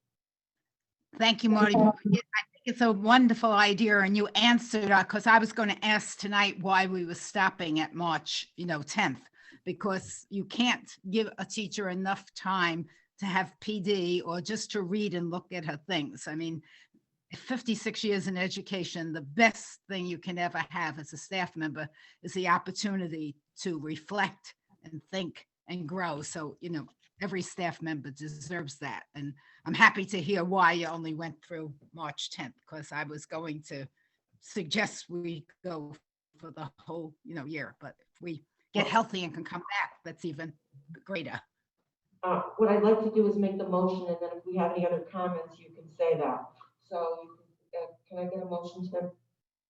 Thank you, Marty. I think it's a wonderful idea, and you answered because I was going to ask tonight why we were stopping at March, 10th, because you can't give a teacher enough time to have PD or just to read and look at her things. I mean, 56 years in education, the best thing you can ever have as a staff member is the opportunity to reflect and think and grow. So, every staff member deserves that. And I'm happy to hear why you only went through March 10th, because I was going to suggest we go for the whole, year. But if we get healthy and can come back, that's even greater. What I'd like to do is make the motion, and then if we have any other comments, you can say that. So can I get a motion to?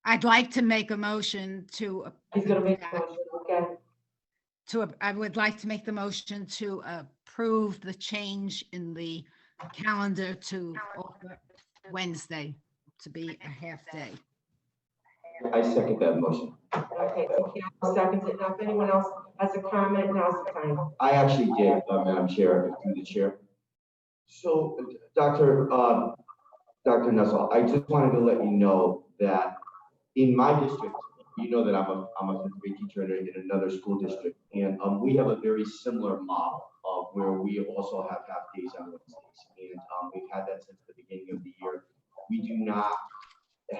I'd like to make a motion to. He's going to make a motion, okay. I would like to make the motion to approve the change in the calendar to Wednesday to be a half day. I second that motion. Okay, so Carol seconds it. Now, if anyone else has a comment, now's the time. I actually did, Madam Chair, through the chair. So, Dr. Nussel, I just wanted to let you know that in my district, you know that I'm a fifth grade teacher in another school district, and we have a very similar model of where we also have half days on Wednesdays, and we've had that since the beginning of the year. We do not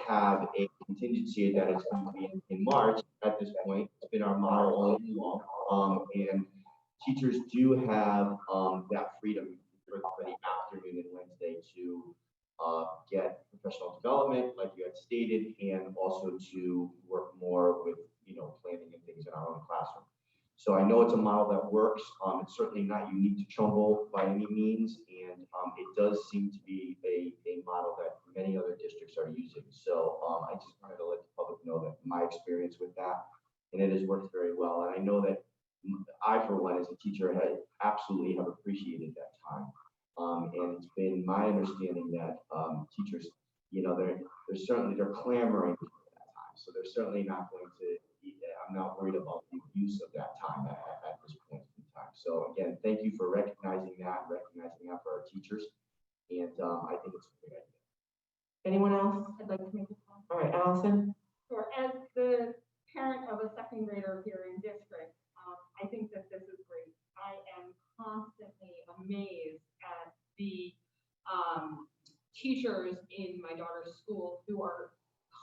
have a contingency that it's going to be in March at this point. It's been our model all along, and teachers do have that freedom for the afternoon and Wednesday to get professional development, like you had stated, and also to work more with, planning and things in our own classroom. So I know it's a model that works. It's certainly not unique to Trumbull by any means, and it does seem to be a model that many other districts are using. So I just wanted to let the public know that my experience with that, and it has worked very well. And I know that I, for one, as a teacher, absolutely have appreciated that time. And it's been my understanding that teachers, they're clamoring for that time. So they're certainly not going to. I'm not worried about the use of that time at this point in time. So again, thank you for recognizing that for our teachers. And I think it's a great idea. Anyone else? I'd like to make a comment. All right, Allison. Sure. As the parent of a second grader here in district, I think that this is great. I am constantly amazed at the teachers in my daughter's school who are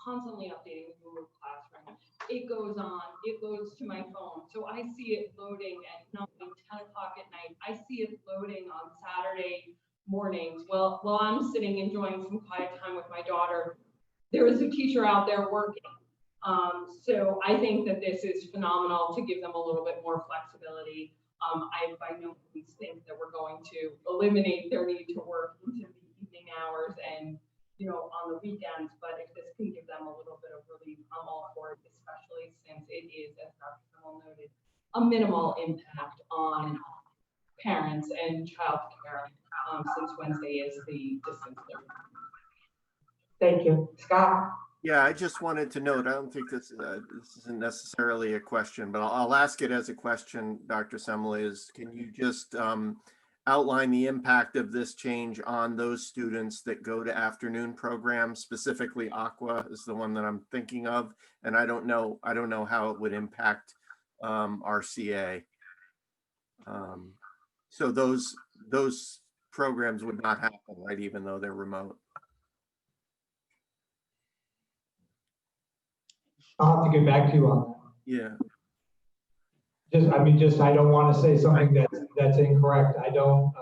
constantly updating the Google Classroom. It goes on, it goes to my phone. So I see it loading at 9, 10 o'clock at night. I see it loading on Saturday mornings. Well, while I'm sitting enjoying some quiet time with my daughter, there is a teacher out there working. So I think that this is phenomenal to give them a little bit more flexibility. I by no means think that we're going to eliminate their need to work into the evening hours and on the weekends, but if this can give them a little bit of relief, I'm all for it, especially since it is, as Dr. Semmel noted, a minimal impact on parents and childcare since Wednesday is the distance learning. Thank you. Scott? Yeah, I just wanted to note, I don't think this isn't necessarily a question, but I'll ask it as a question, Dr. Semmel, is can you just outline the impact of this change on those students that go to afternoon programs, specifically Aqua is the one that I'm thinking of, and I don't know how it would impact RCA. So those programs would not happen, right, even though they're remote. I'll have to get back to you on that. Yeah. I don't want to say something that's incorrect. I don't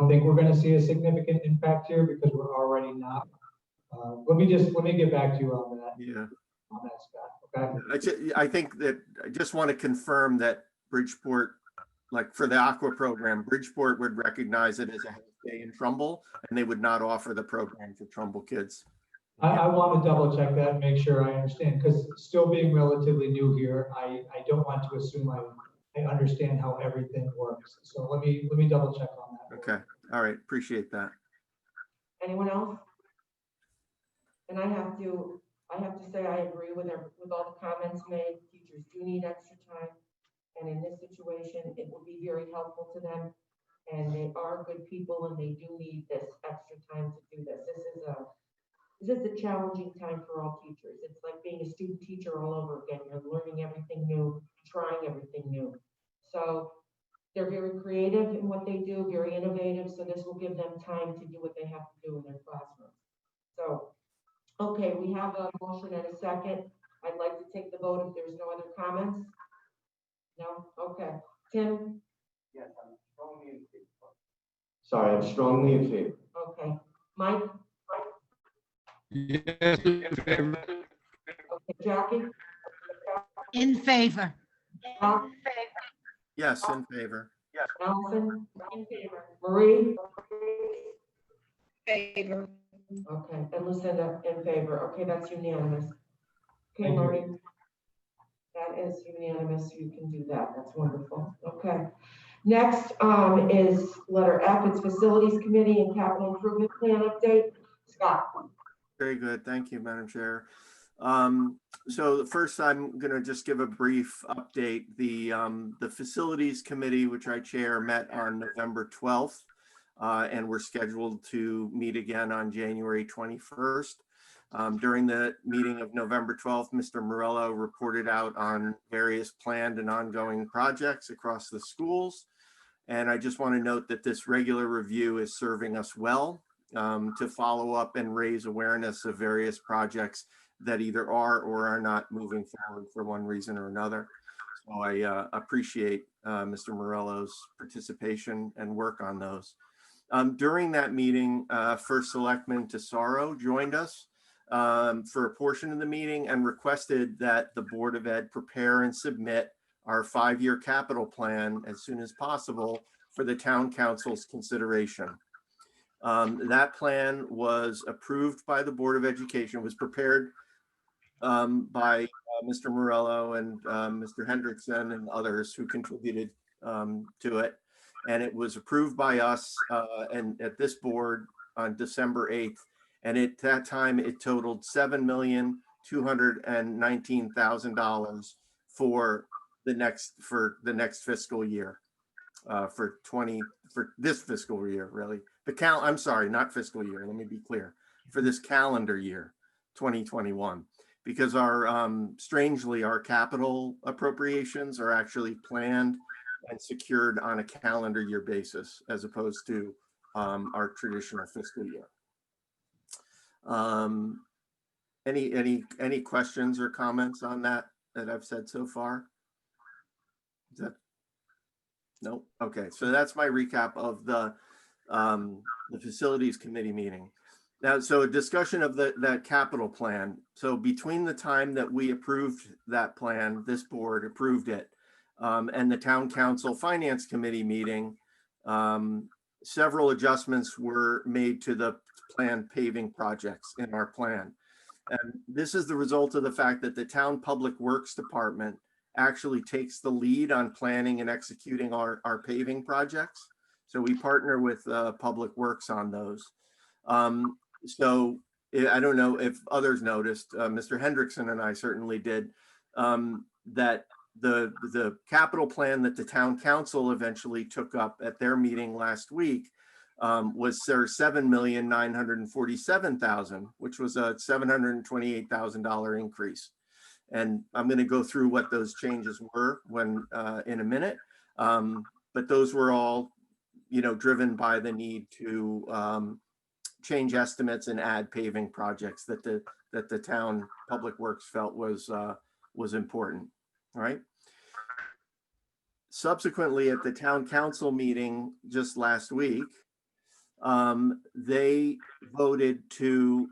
think we're going to see a significant impact here because we're already not. Let me get back to you on that. Yeah. On that, Scott. Okay. I think that I just want to confirm that Bridgeport, like for the Aqua program, Bridgeport would recognize it as a health day in Trumbull, and they would not offer the program for Trumbull kids. I want to double check that and make sure I understand, because still being relatively new here, I don't want to assume I understand how everything works. So let me double check on that. Okay. All right. Appreciate that. Anyone else? And I have to say I agree with all the comments made. Teachers do need extra time. And in this situation, it will be very helpful to them. And they are good people and they do need this extra time to do this. This is a challenging time for all teachers. It's like being a student teacher all over again. You're learning everything new, trying everything new. So they're very creative in what they do, very innovative. So this will give them time to do what they have to do in their classroom. So, okay, we have a motion and a second. I'd like to take the vote if there's no other comments. No? Okay. Tim? Yes, I'm strongly in favor. Sorry, I'm strongly in favor. Okay. Mike? Yes, in favor. Okay, Jackie? In favor. Scott? Yes, in favor. Allison? In favor. Marie? Favor. Okay, and Lucinda in favor. Okay, that's unanimous. Okay, Thank you. Marty. That is unanimous. You can do that. That's wonderful. Okay. Next is letter F. It's Facilities Committee and Capital Improvement Plan update. Scott. Very good. Thank you, Madam Chair. So first, I'm going to just give a brief update. The Facilities Committee, which I chair, met on November 12th, and we're scheduled to meet again on January 21st. During the meeting of November 12th, Mr. Morello reported out on various planned and ongoing projects across the schools. And I just want to note that this regular review is serving us well to follow up and raise awareness of various projects that either are or are not moving forward for one reason or another. So I appreciate Mr. Morello's participation and work on those. During that meeting, First Selectman Tesoro joined us for a portion of the meeting and requested that the Board of Ed prepare and submit our 5-year capital plan as soon as possible for the town council's consideration. That plan was approved by the Board of Education, was prepared by Mr. Morello and Mr. Hendrickson and others who contributed to it. And it was approved by us and at this board on December 8th. And at that time, it totaled $7,219,000 for the next fiscal year, for this fiscal year, really. I'm sorry, not fiscal year. Let me be clear. For this calendar year, 2021, because strangely, our capital appropriations are actually planned and secured on a calendar year basis, as opposed to our traditional fiscal year. Any questions or comments on that I've said so far? No? Okay, so that's my recap of the facilities committee meeting. Now, so a discussion of that capital plan. So between the time that we approved that plan, this board approved it, and the town council finance committee meeting, several adjustments were made to the planned paving projects in our plan. And this is the result of the fact that the town public works department actually takes the lead on planning and executing our paving projects. So we partner with Public Works on those. So I don't know if others noticed, Mr. Hendrickson and I certainly did, that the capital plan that the town council eventually took up at their meeting last week was $7,947,000, which was a $728,000 increase. And I'm going to go through what those changes were in a minute. But those were all, driven by the need to change estimates and add paving projects that the town public works felt was important. All right. Subsequently, at the town council meeting just last week, they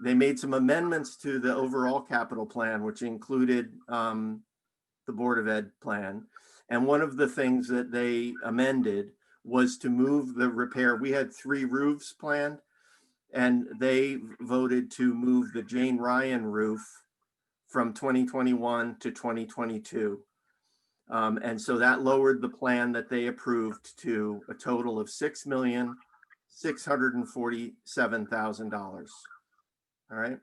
made some amendments to the overall capital plan, which included the Board of Ed plan. And one of the things that they amended was to move the repair. We had 3 roofs planned, and they voted to move the Jane Ryan roof from 2021 to 2022. And so that lowered the plan that they approved to a total of $6,647,000. All right.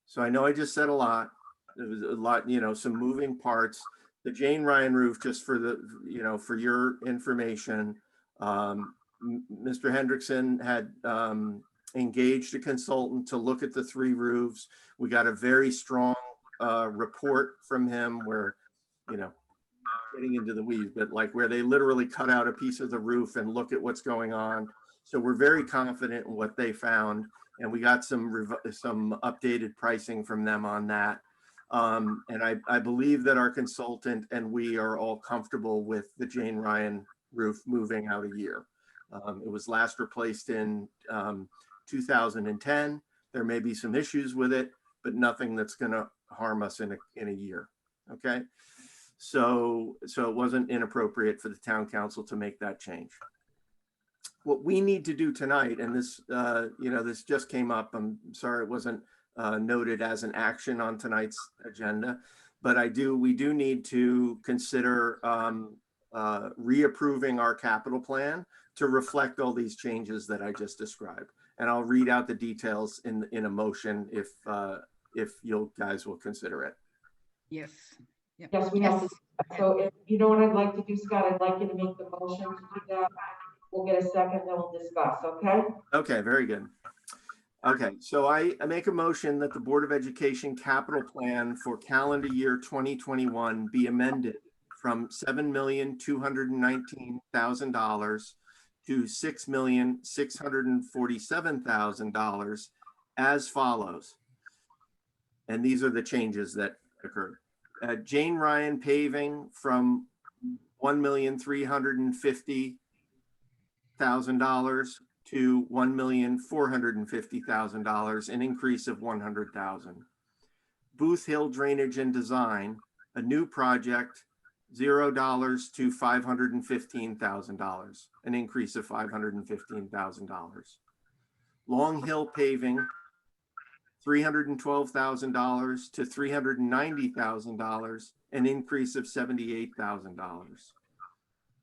So I know I just said a lot. There was a lot, some moving parts. The Jane Ryan roof, just for for your information, Mr. Hendrickson had engaged a consultant to look at the 3 roofs. We got a very strong report from him where, getting into the weeds, but like where they literally cut out a piece of the roof and look at what's going on. So we're very confident in what they found, and we got some updated pricing from them on that. And I believe that our consultant and we are all comfortable with the Jane Ryan roof moving out a year. It was last replaced in 2010. There may be some issues with it, but nothing that's going to harm us in a year. Okay. So it wasn't inappropriate for the town council to make that change. What we need to do tonight, and this, this just came up. I'm sorry it wasn't noted as an action on tonight's agenda, but we do need to consider reapproving our capital plan to reflect all these changes that I just described. And I'll read out the details in a motion if you guys will consider it. Yes. Yep. Yes, we have to. So if you know what I'd like to do, Scott, I'd like you to make the motion to do that. We'll get a second, then we'll discuss, okay? Okay, very good. Okay, so I make a motion that the Board of Education capital plan for calendar year 2021 be amended from $7,219,000 to $6,647,000 as follows. And these are the changes that occurred. Jane Ryan Paving from $1,350,000 to $1,450,000, an increase of $100,000. Booth Hill Drainage and Design, a new project, $0 to $515,000, an increase of $515,000. Long Hill Paving, $312,000 to $390,000, an increase of $78,000.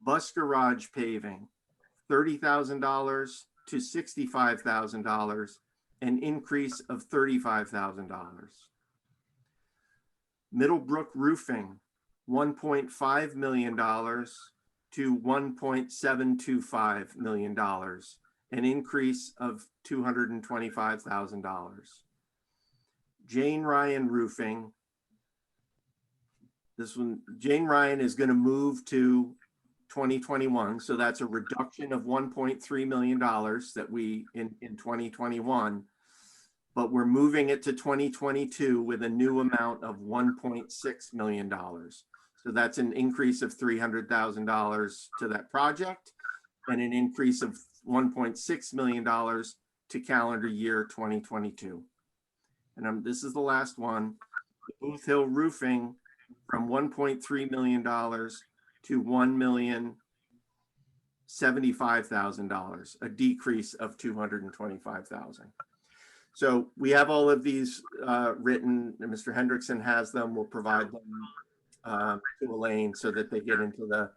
Bus Garage Paving, $30,000 to $65,000, an increase of $35,000. Middlebrook Roofing, $1.5 million to $1.725 million, an increase of $225,000. Jane Ryan Roofing, Jane Ryan is going to move to 2021. So that's a reduction of $1.3 million that we in 2021, but we're moving it to 2022 with a new amount of $1.6 million. So that's an increase of $300,000 to that project and an increase of $1.6 million to calendar year 2022. And this is the last one. Booth Hill Roofing from $1.3 million to $1,075,000, a decrease of $225,000. So we have all of these written, and Mr. Hendrickson has them. We'll provide them to Elaine so that they get into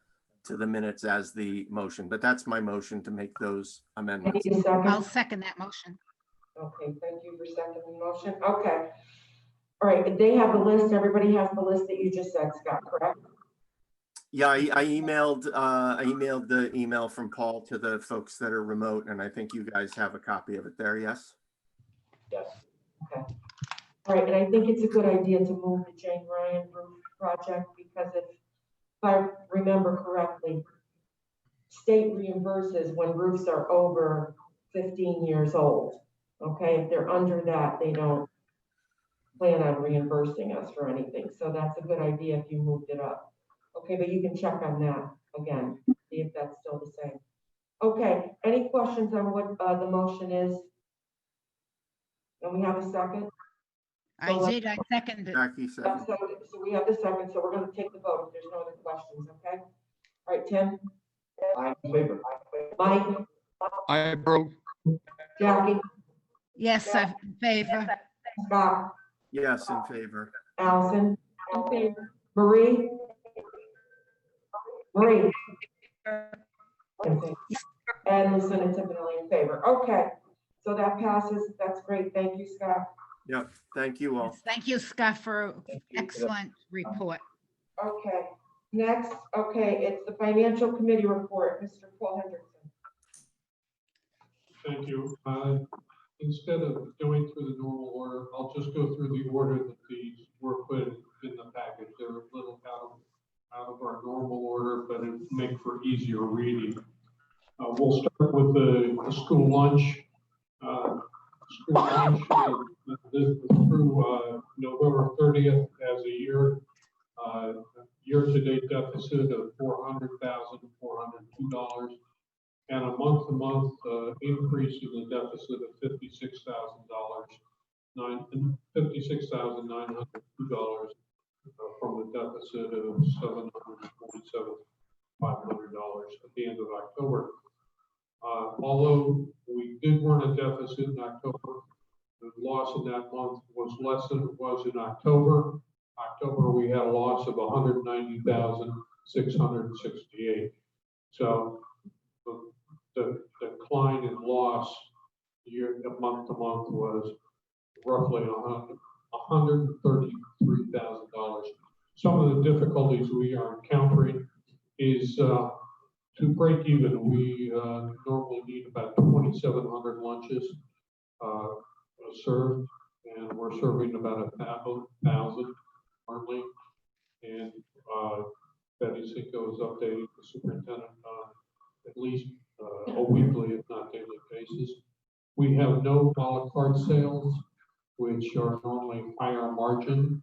the minutes as the motion. But that's my motion to make those amendments. I'll second that motion. Okay, thank you for seconding the motion. Okay. All right, they have the list. Everybody has the list that you just said, Scott, correct? Yeah, I emailed the email from Paul to the folks that are remote, and I think you guys have a copy of it there, yes? Yes. Okay. All right, and I think it's a good idea to move the Jane Ryan roof project because if I remember correctly, state reimburses when roofs are over 15 years old. Okay, if they're under that, they don't plan on reimbursing us for anything. So that's a good idea if you moved it up. Okay, but you can check on that again, see if that's still the same. Okay, any questions on what the motion is? And we have a second? I did, I seconded it. Jackie said. So we have the second, so we're going to take the vote if there's no other questions, okay? All right, Tim? I'm in favor. Mike? I approve. Jackie? Yes, I'm in favor. Scott? Yes, in favor. Allison? In favor. Marie? Marie? In favor. And Lieutenant Timpani in favor. Okay, so that passes. That's great. Thank you, Scott. Yep, thank you all. Thank you, Scott, for an excellent report. Okay, next, okay, it's the Financial Committee report. Mr. Paul Hendrickson. Thank you. Instead of going through the normal order, I'll just go through the order that these were put in the package. They're a little out of our normal order, but it make for easier reading. We'll start with the school lunch. School lunch through November 30th as a year-to-date deficit of $400,402. And a month-to-month increase in the deficit of $56,902 from the deficit of $747,500 at the end of October. Although we did run a deficit in October, the loss in that month was less than it was in October. October, we had a loss of $190,668. So the decline in loss month to month was roughly $133,000. Some of the difficulties we are encountering is to break even. We normally need about 2,700 lunches served, and we're serving about 1,000 currently. And Betty Cinco is updating the superintendent at least a weekly, if not daily basis. We have no a la carte sales, which are normally higher margin.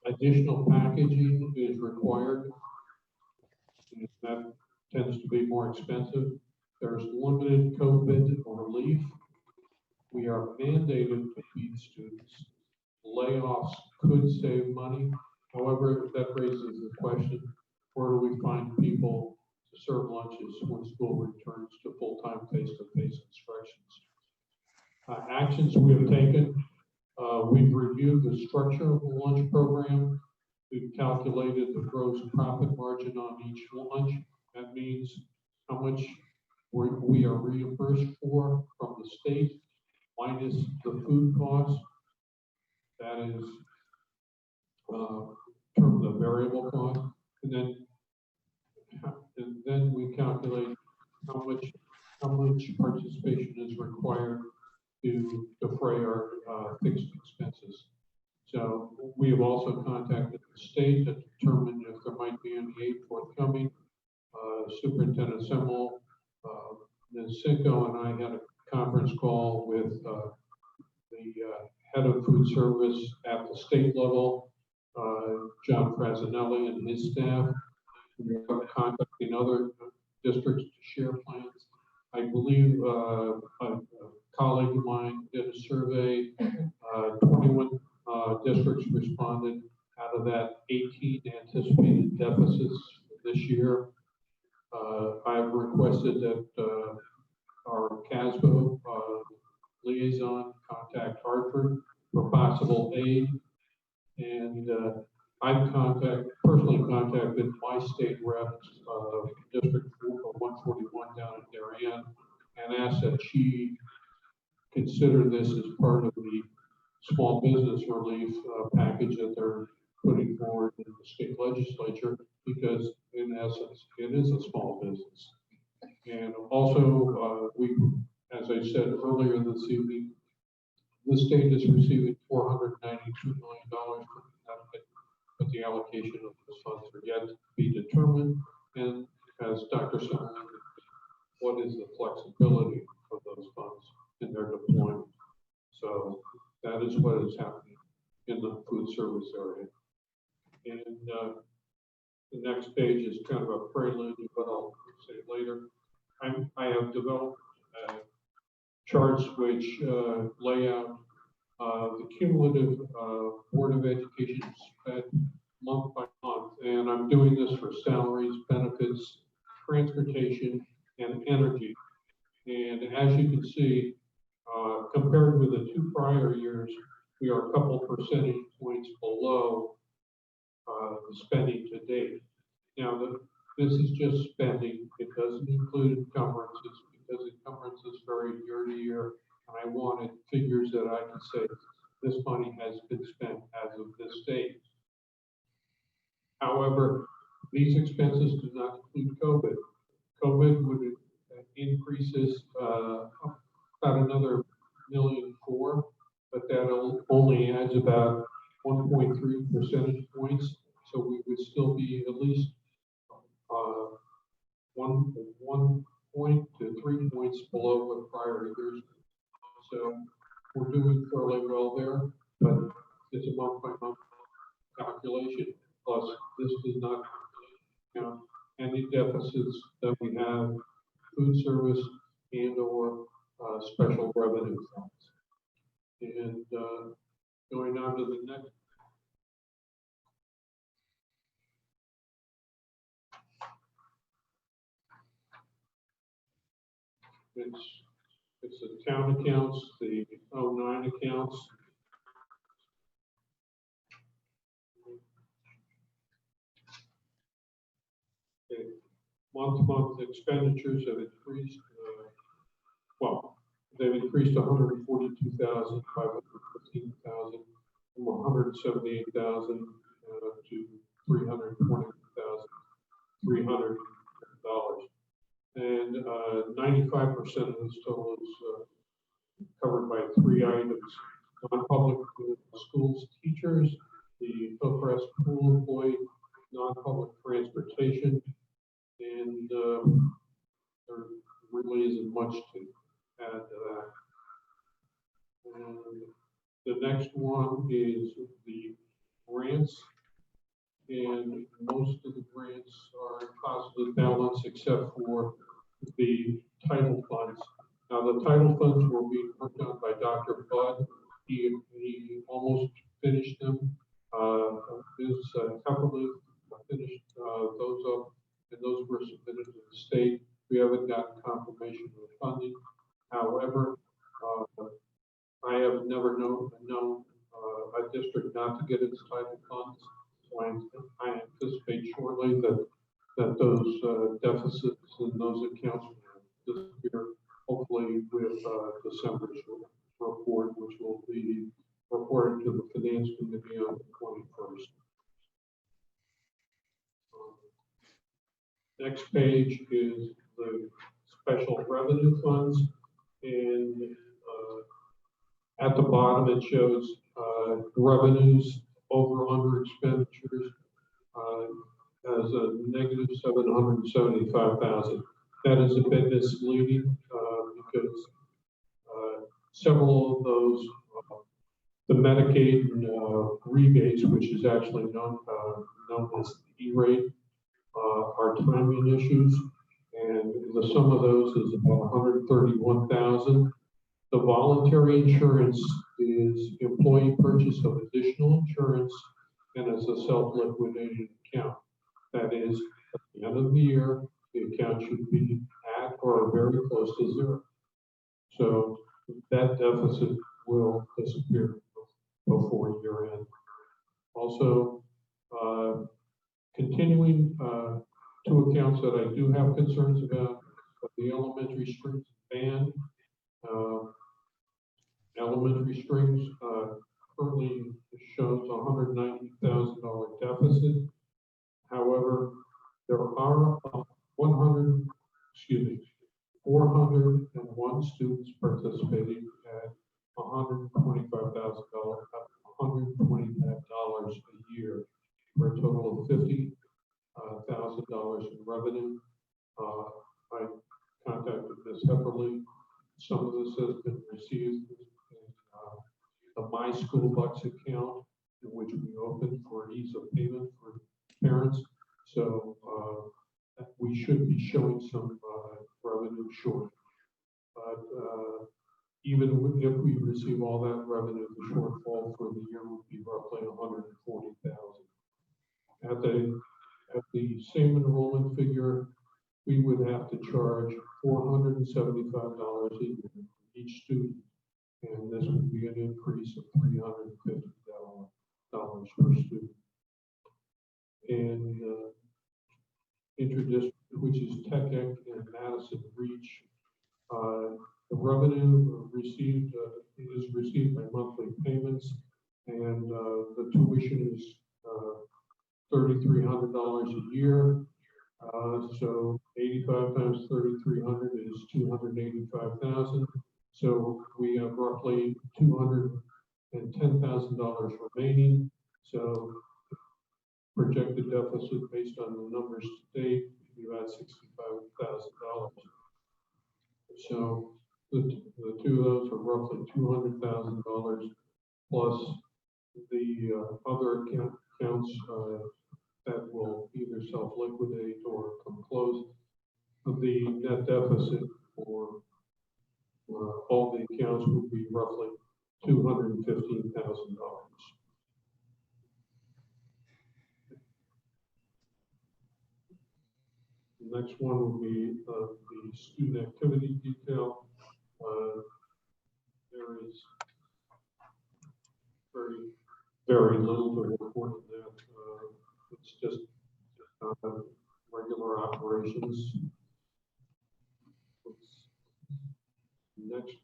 Additional packaging is required. And that tends to be more expensive. There's limited COVID relief. We are mandated to feed students. Layoffs could save money. However, that raises the question, where do we find people to serve lunches when school returns to full-time face-to-face instructions? Actions we have taken, we've reviewed the structure of the lunch program. We've calculated the gross profit margin on each lunch. That means how much we are reimbursed for from the state minus the food costs. That is termed the variable cost. And then we calculate how much participation is required to defray our fixed expenses. So we have also contacted the state to determine if there might be any aid forthcoming. Superintendent Semmel, Ms. Cinco, and I had a conference call with the head of food service at the state level, John Frasinelli and his staff. We are contacting other districts to share plans. I believe a colleague of mine did a survey, 21 districts responded. Out of that, 18 anticipated deficits this year. I've requested that our CASBO liaison contact Hartford for possible aid. And I've personally contacted my state rep, District 141 down in Darien, and asked that she consider this as part of the small business relief package that they're putting forward in the state legislature, because in essence, it is a small business. And also, as I said earlier this evening, the state is receiving $492 million from Connecticut, but the allocation of those funds are yet to be determined. And as Dr. Semmel, what is the flexibility of those funds in their deployment? So that is what is happening in the food service area. And the next page is kind of a prelude to what I'll say later. I have developed charts which lay out the cumulative Board of Education spend month by month. And I'm doing this for salaries, benefits, transportation, and energy. And as you can see, compared with the 2 prior years, we are a couple percentage points below the spending to date. Now, this is just spending. It doesn't include encumbrances, because encumbrances vary year to year. And I wanted figures that I can say this money has been spent as of this date. However, these expenses do not include COVID. COVID would increase this about another $1.4 million, but that only adds about 1.3 percentage points. So we would still be at least 1 point to 3 points below what prior years. So we're doing fairly well there, but it's a month-by-month calculation. Plus, this does not count any deficits that we have, food service and/or special revenue funds. And going on to the next. It's the town accounts, the 09 accounts. Okay. Month-to-month expenditures have increased. Well, they've increased 142,000, 515,000, from 178,000 to $320,300. And 95% of this total is covered by 3 items: non-public schools teachers, the Hillcrest pool employee, non-public transportation, and there really isn't much to add to that. And the next one is the grants. And most of the grants are positive balance except for the title funds. Now, the title funds were being worked on by Dr. Bud. He almost finished them. Ms. Hefferly finished those up, and those were submitted to the state. We haven't gotten confirmation of the funding. However, I have never known a district not to get its title funds. So I anticipate shortly that those deficits and those accounts will disappear, hopefully with December's report, which will be reported to the Finance Committee on the 21st. Next page is the special revenue funds, and at the bottom it shows revenues over under expenditures as a negative 775,000. That is a bit misleading because several of those, the Medicaid rebates, which is actually known as E-rate, are timing issues, and the sum of those is about 131,000. The voluntary insurance is employee purchase of additional insurance and as a self-liquidating account. That is, at the end of the year, the account should be at or very close to zero. So that deficit will disappear before year end. Also, continuing two accounts that I do have concerns about, the elementary strings band. Elementary strings currently shows a $190,000 deficit. However, there are 401 students participating at $125,000 a year, for a total of $50,000 in revenue. I contacted Ms. Hefferly. Some of this has been received in the My School Bucks account, in which we opened for ease of payment for parents. So we should be showing some revenue short. But even if we receive all that revenue, the shortfall for the year would be roughly $140,000. At the same enrollment figure, we would have to charge $475 a year for each student, and this would be an increase of $350 per student. And interdistrict, which is Tech Ec and Madison Reach, the revenue received is received by monthly payments, and the tuition is $3,300 a year. So 85 times 3,300 is 285,000. So we have roughly $210,000 remaining. So projected deficit based on the numbers to date would be about $65,000. So the two of those are roughly $200,000 plus the other accounts that will either self-liquidate or come close. The net deficit for all the accounts would be roughly $215,000. The next one will be the student activity detail. There is very little to report on that. It's just regular operations. Next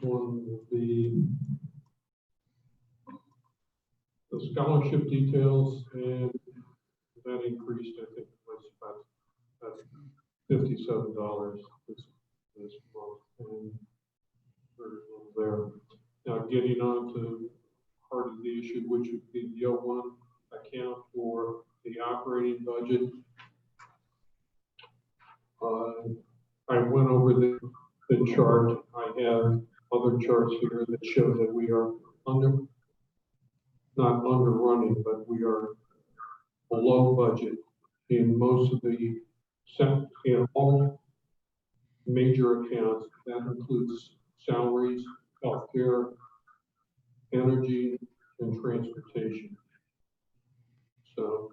one will be the scholarship details, and that increased, I think, was about $57 this month, and very little there. Now, getting on to part of the issue, which would be the O1 account for the operating budget. I went over the chart. I have other charts here that show that we are under not underrunning, but we are below budget in most of the, in all major accounts. That includes salaries, healthcare, energy, and transportation. So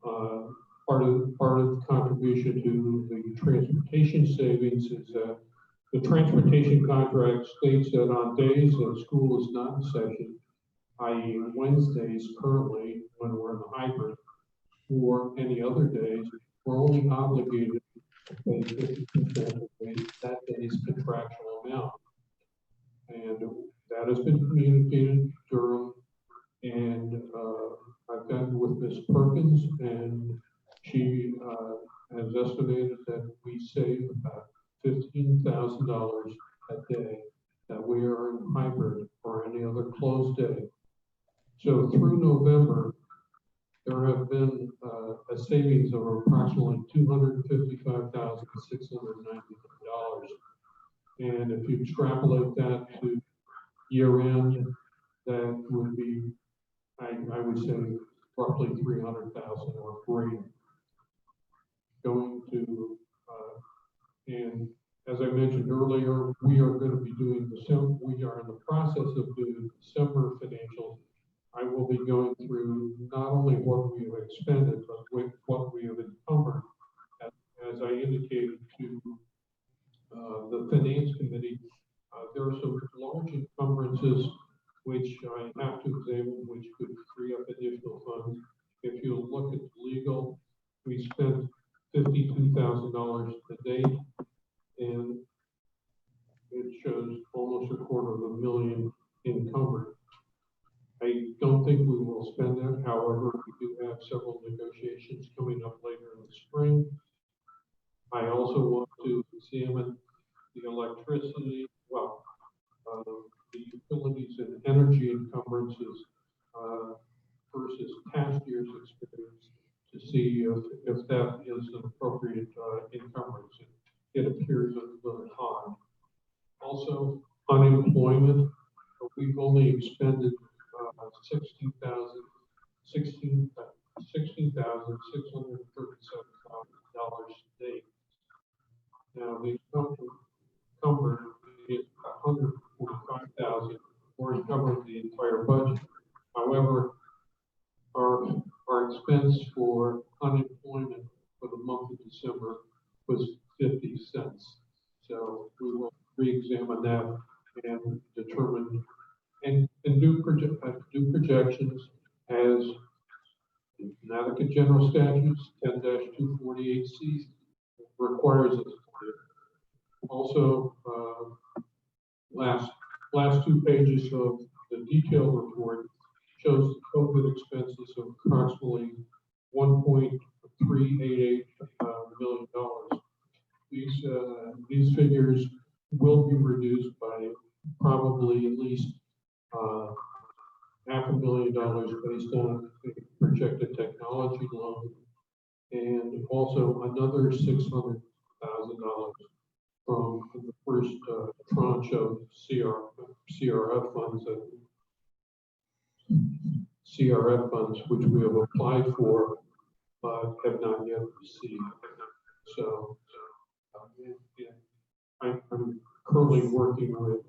part of the contribution to the transportation savings is that the transportation contract states that on days that school is not in session, i.e. Wednesdays currently when we're in the hybrid, or any other days, we're only obligated to pay 50% of that day's contractual amount. And that has been communicated to Durham, and I've gotten with Ms. Perkins, and she has estimated that we save about $15,000 a day that we are in hybrid or any other closed day. So through November, there have been a savings of approximately $255,690. And if you extrapolate that to year end, that would be, I would say, roughly 300,000 or greater. Going to, and as I mentioned earlier, we are going to be doing we are in the process of doing December financials. I will be going through not only what we have expended, but what we have encumbered. As I indicated to the Finance Committee, there are some large encumbrances which I have to examine, which could free up additional funds. If you look at legal, we spent $52,000 to date, and it shows almost $250,000 encumbered. I don't think we will spend that. However, we do have several negotiations coming up later in the spring. I also want to examine the electricity, the utilities and energy encumbrances versus past year's experience to see if that is an appropriate encumbrance. It appears a little high. Also, unemployment, we've only expended $16,637 to date. Now, the encumbered is $145,000, or encumbered the entire budget. However, our expense for unemployment for the month of December was 50 cents. So we will re-examine that and determine and do projections as Connecticut General Statutes 10-248C requires us to do. Also, last two pages of the detailed report shows the COVID expenses of approximately $1.388 million. These figures will be reduced by probably at least $500,000 based on the projected technology loan, and also another $600,000 from the first tranche of CRF funds which we have applied for but have not yet received. So I'm currently working with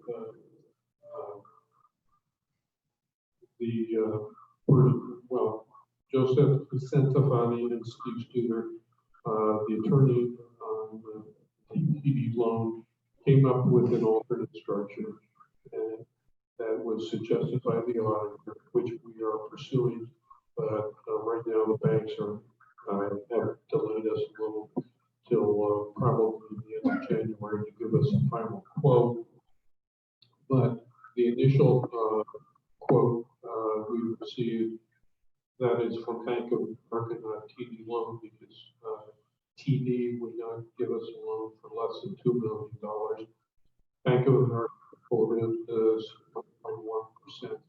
Joseph Centofani and Steve Studer, the attorney on the TD loan, came up with an alternate structure, and that was suggested by the auditor, which we are pursuing. But right now, the banks have delayed us a little till probably the end of January to give us a final quote. But the initial quote we received, that is from Bank of America, not TD loan, because TD would not give us a loan for less than $2 million. Bank of America quoted us 1.1%,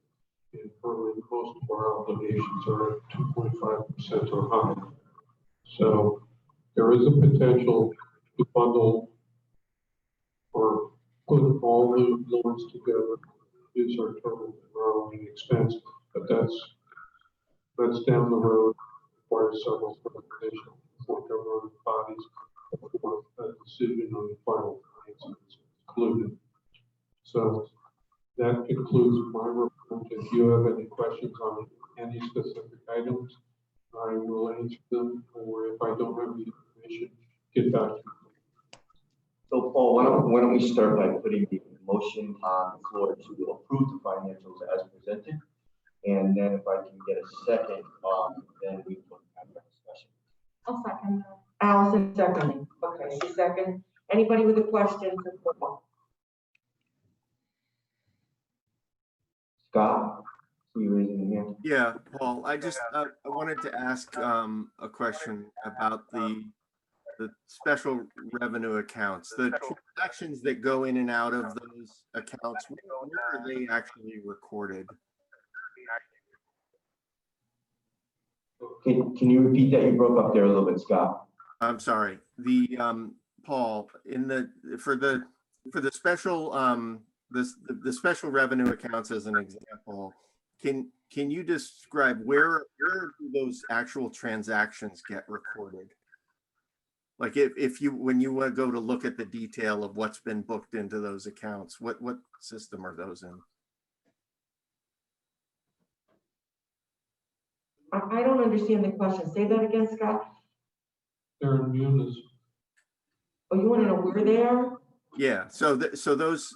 and currently most of our obligations are at 2.5% or higher. So there is a potential to bundle or put all the loans together, reduce our total borrowing expense, But that's down the road, requires several recommendations before government bodies before a decision on the final financing is concluded. So that concludes my report. If you have any questions on any specific items, I will answer them, or if I don't have the information, get back to you. So Paul, why don't we start by putting the motion on the floor to approve the financials as presented? And then if I can get a second, then we can have a discussion. I'll second that. Allison seconding. Okay, she second. Anybody with a question for Paul? Scott, see you raising your hand. Yeah, Paul, I wanted to ask a question about the special revenue accounts, the transactions that go in and out of those accounts, where are they actually recorded? Can you repeat that? You broke up there a little bit, Scott. I'm sorry. Paul, for the special the special revenue accounts as an example, can you describe where do those actual transactions get recorded? Like when you go to look at the detail of what's been booked into those accounts, what system are those in? I don't understand the question. Say that again, Scott. They're in Munis. Oh, you want to know where they are? Yeah. So those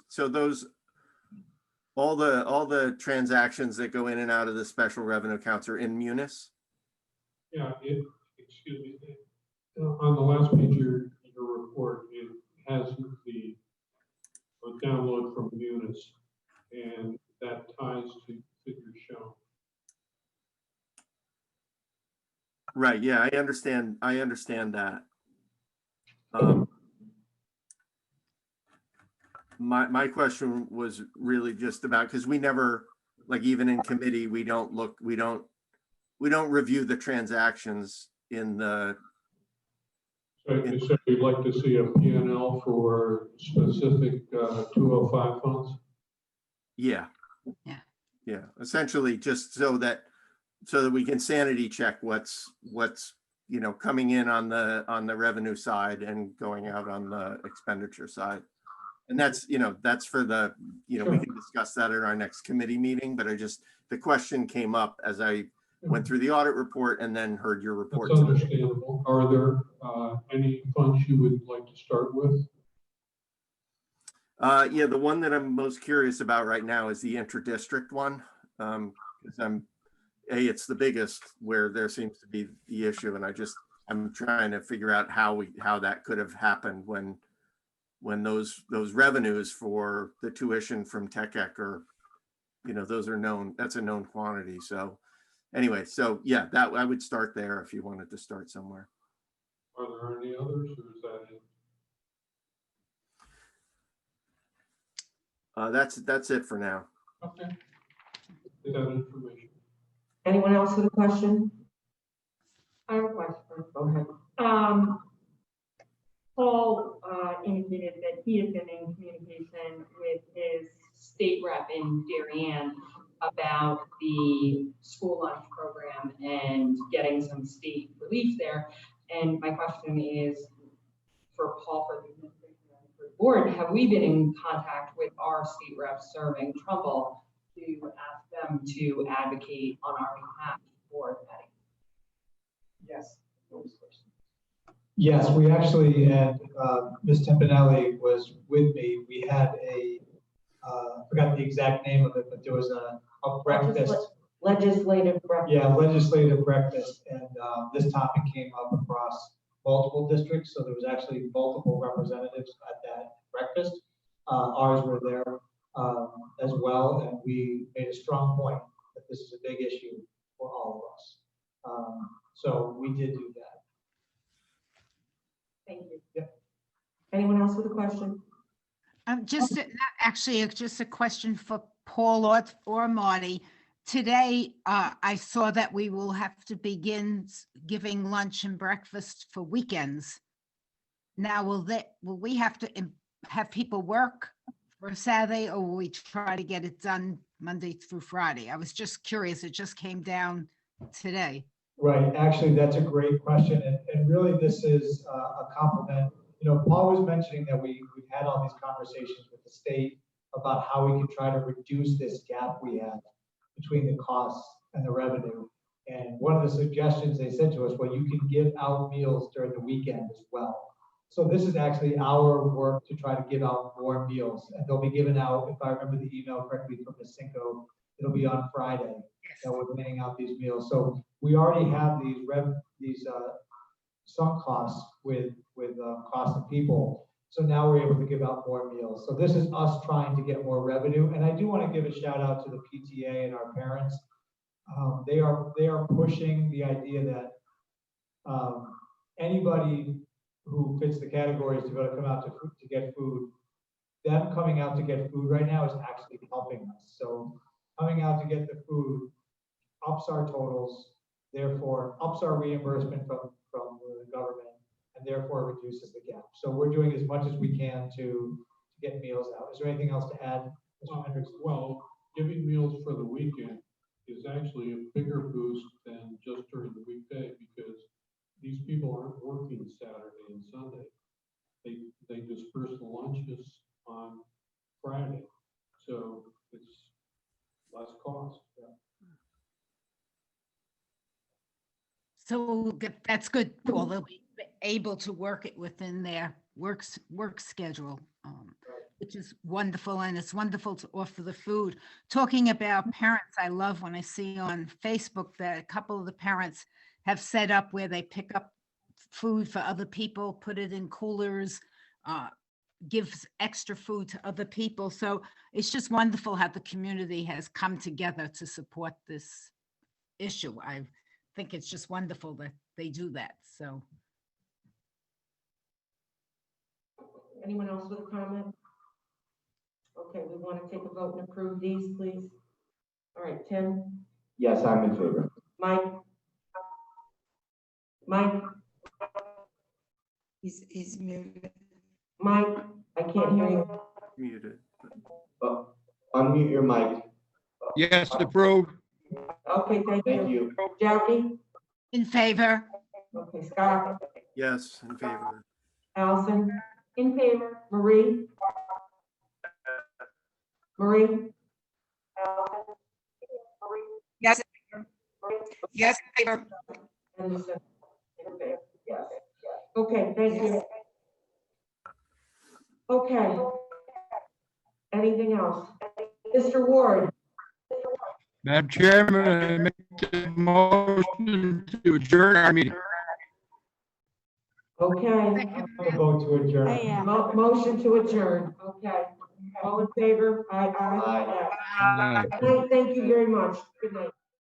all the transactions that go in and out of the special revenue accounts are in Munis? Yeah. Excuse me. On the last page of your report, it has the download from Munis, and that ties to figures shown. Right. Yeah, I understand that. My question was really just about, because we never, like, even in committee, we don't review the transactions in the. So you'd like to see a P&L for specific 205 funds? Yeah. Yeah. Yeah. Essentially, just so that we can sanity check what's coming in on the revenue side and going out on the expenditure side. And that's for the, we can discuss that at our next committee meeting, but the question came up as I went through the audit report and then heard your report. That's understandable. Are there any funds you would like to start with? Yeah, the one that I'm most curious about right now is the inter-district one. Because it's the biggest where there seems to be the issue, and I'm trying to figure out how that could have happened when those revenues for the tuition from TechEc are, those are known. That's a known quantity. So anyway, yeah, that I would start there if you wanted to start somewhere. Are there any others, or is that it? That's it for now. Okay. Get that information. Anyone else with a question? I have a question. Go ahead. Paul indicated that he had been in communication with his state rep in Darien about the school lunch program and getting some state relief there. And my question is for Paul, for the administration and for the board, have we been in contact with our state reps serving Trumbull to ask them to advocate on our behalf for the petting? Yes. Yes, we actually, and Ms. Tempinelli was with me. We had I forgot the exact name of it, but there was a breakfast. Legislative breakfast. Yeah, legislative breakfast. And this topic came up across multiple districts. So there was actually multiple representatives at that breakfast. Ours were there as well. And we made a strong point that this is a big issue for all of us. So we did do that. Thank you. Yeah. Anyone else with a question? Just a question for Paul or Marty. Today, I saw that we will have to begin giving lunch and breakfast for weekends. Now, will we have to have people work for Saturday, or will we try to get it done Monday through Friday? I was just curious. It just came down today. Right, actually, that's a great question, and really this is a compliment. You know, Paul was mentioning that we've had all these conversations with the state about how we can try to reduce this gap we have between the costs and the revenue. And one of the suggestions they said to us, well, you can give out meals during the weekend as well. So this is actually our work to try to give out more meals, and they'll be given out, if I remember the email correctly from Ms. Cinco, it'll be on Friday that we're handing out these meals. So we already have these sunk costs with cost of people. So now we're able to give out more meals. So this is us trying to get more revenue. And I do want to give a shout out to the PTA and our parents. They are pushing the idea that anybody who fits the categories to be able to come out to get food, them coming out to get food right now is actually helping us. So coming out to get the food ups our totals, therefore ups our reimbursement from the government, and therefore reduces the gap. So we're doing as much as we can to get meals out. Is there anything else to add, Mr. Hendricks? Well, giving meals for the weekend is actually a bigger boost than just during the weekday, because these people aren't working Saturday and Sunday. They disperse the lunches on Friday, so it's less cost. So that's good, Paul. They'll be able to work it within their work schedule, which is wonderful. And it's wonderful to offer the food. Talking about parents, I love when I see on Facebook that a couple of the parents have set up where they pick up food for other people, put it in coolers, gives extra food to other people. So it's just wonderful how the community has come together to support this issue. I think it's just wonderful that they do that. So. Anyone else with a comment? Okay, we want to take a vote and approve these, please. All right, Tim? Yes, I'm in favor. Mike? Mike? He's muted. Mike, I can't hear you. Muted. Unmute your mic. Yes, approved. Okay, thank Thank you. you. Jackie? In favor? Okay, Scott? Yes, in favor. Allison? In favor. Marie? Marie? Yes. Yes, in favor. Anderson? In favor, yes. Okay, thank you. Okay. Anything else? Mr. Ward? Madam Chairman, I make the motion to adjourn our meeting. Okay. A vote to adjourn. Motion to adjourn. Okay. All in favor? Aye. Aye. Aye. Thank you very much. Good night.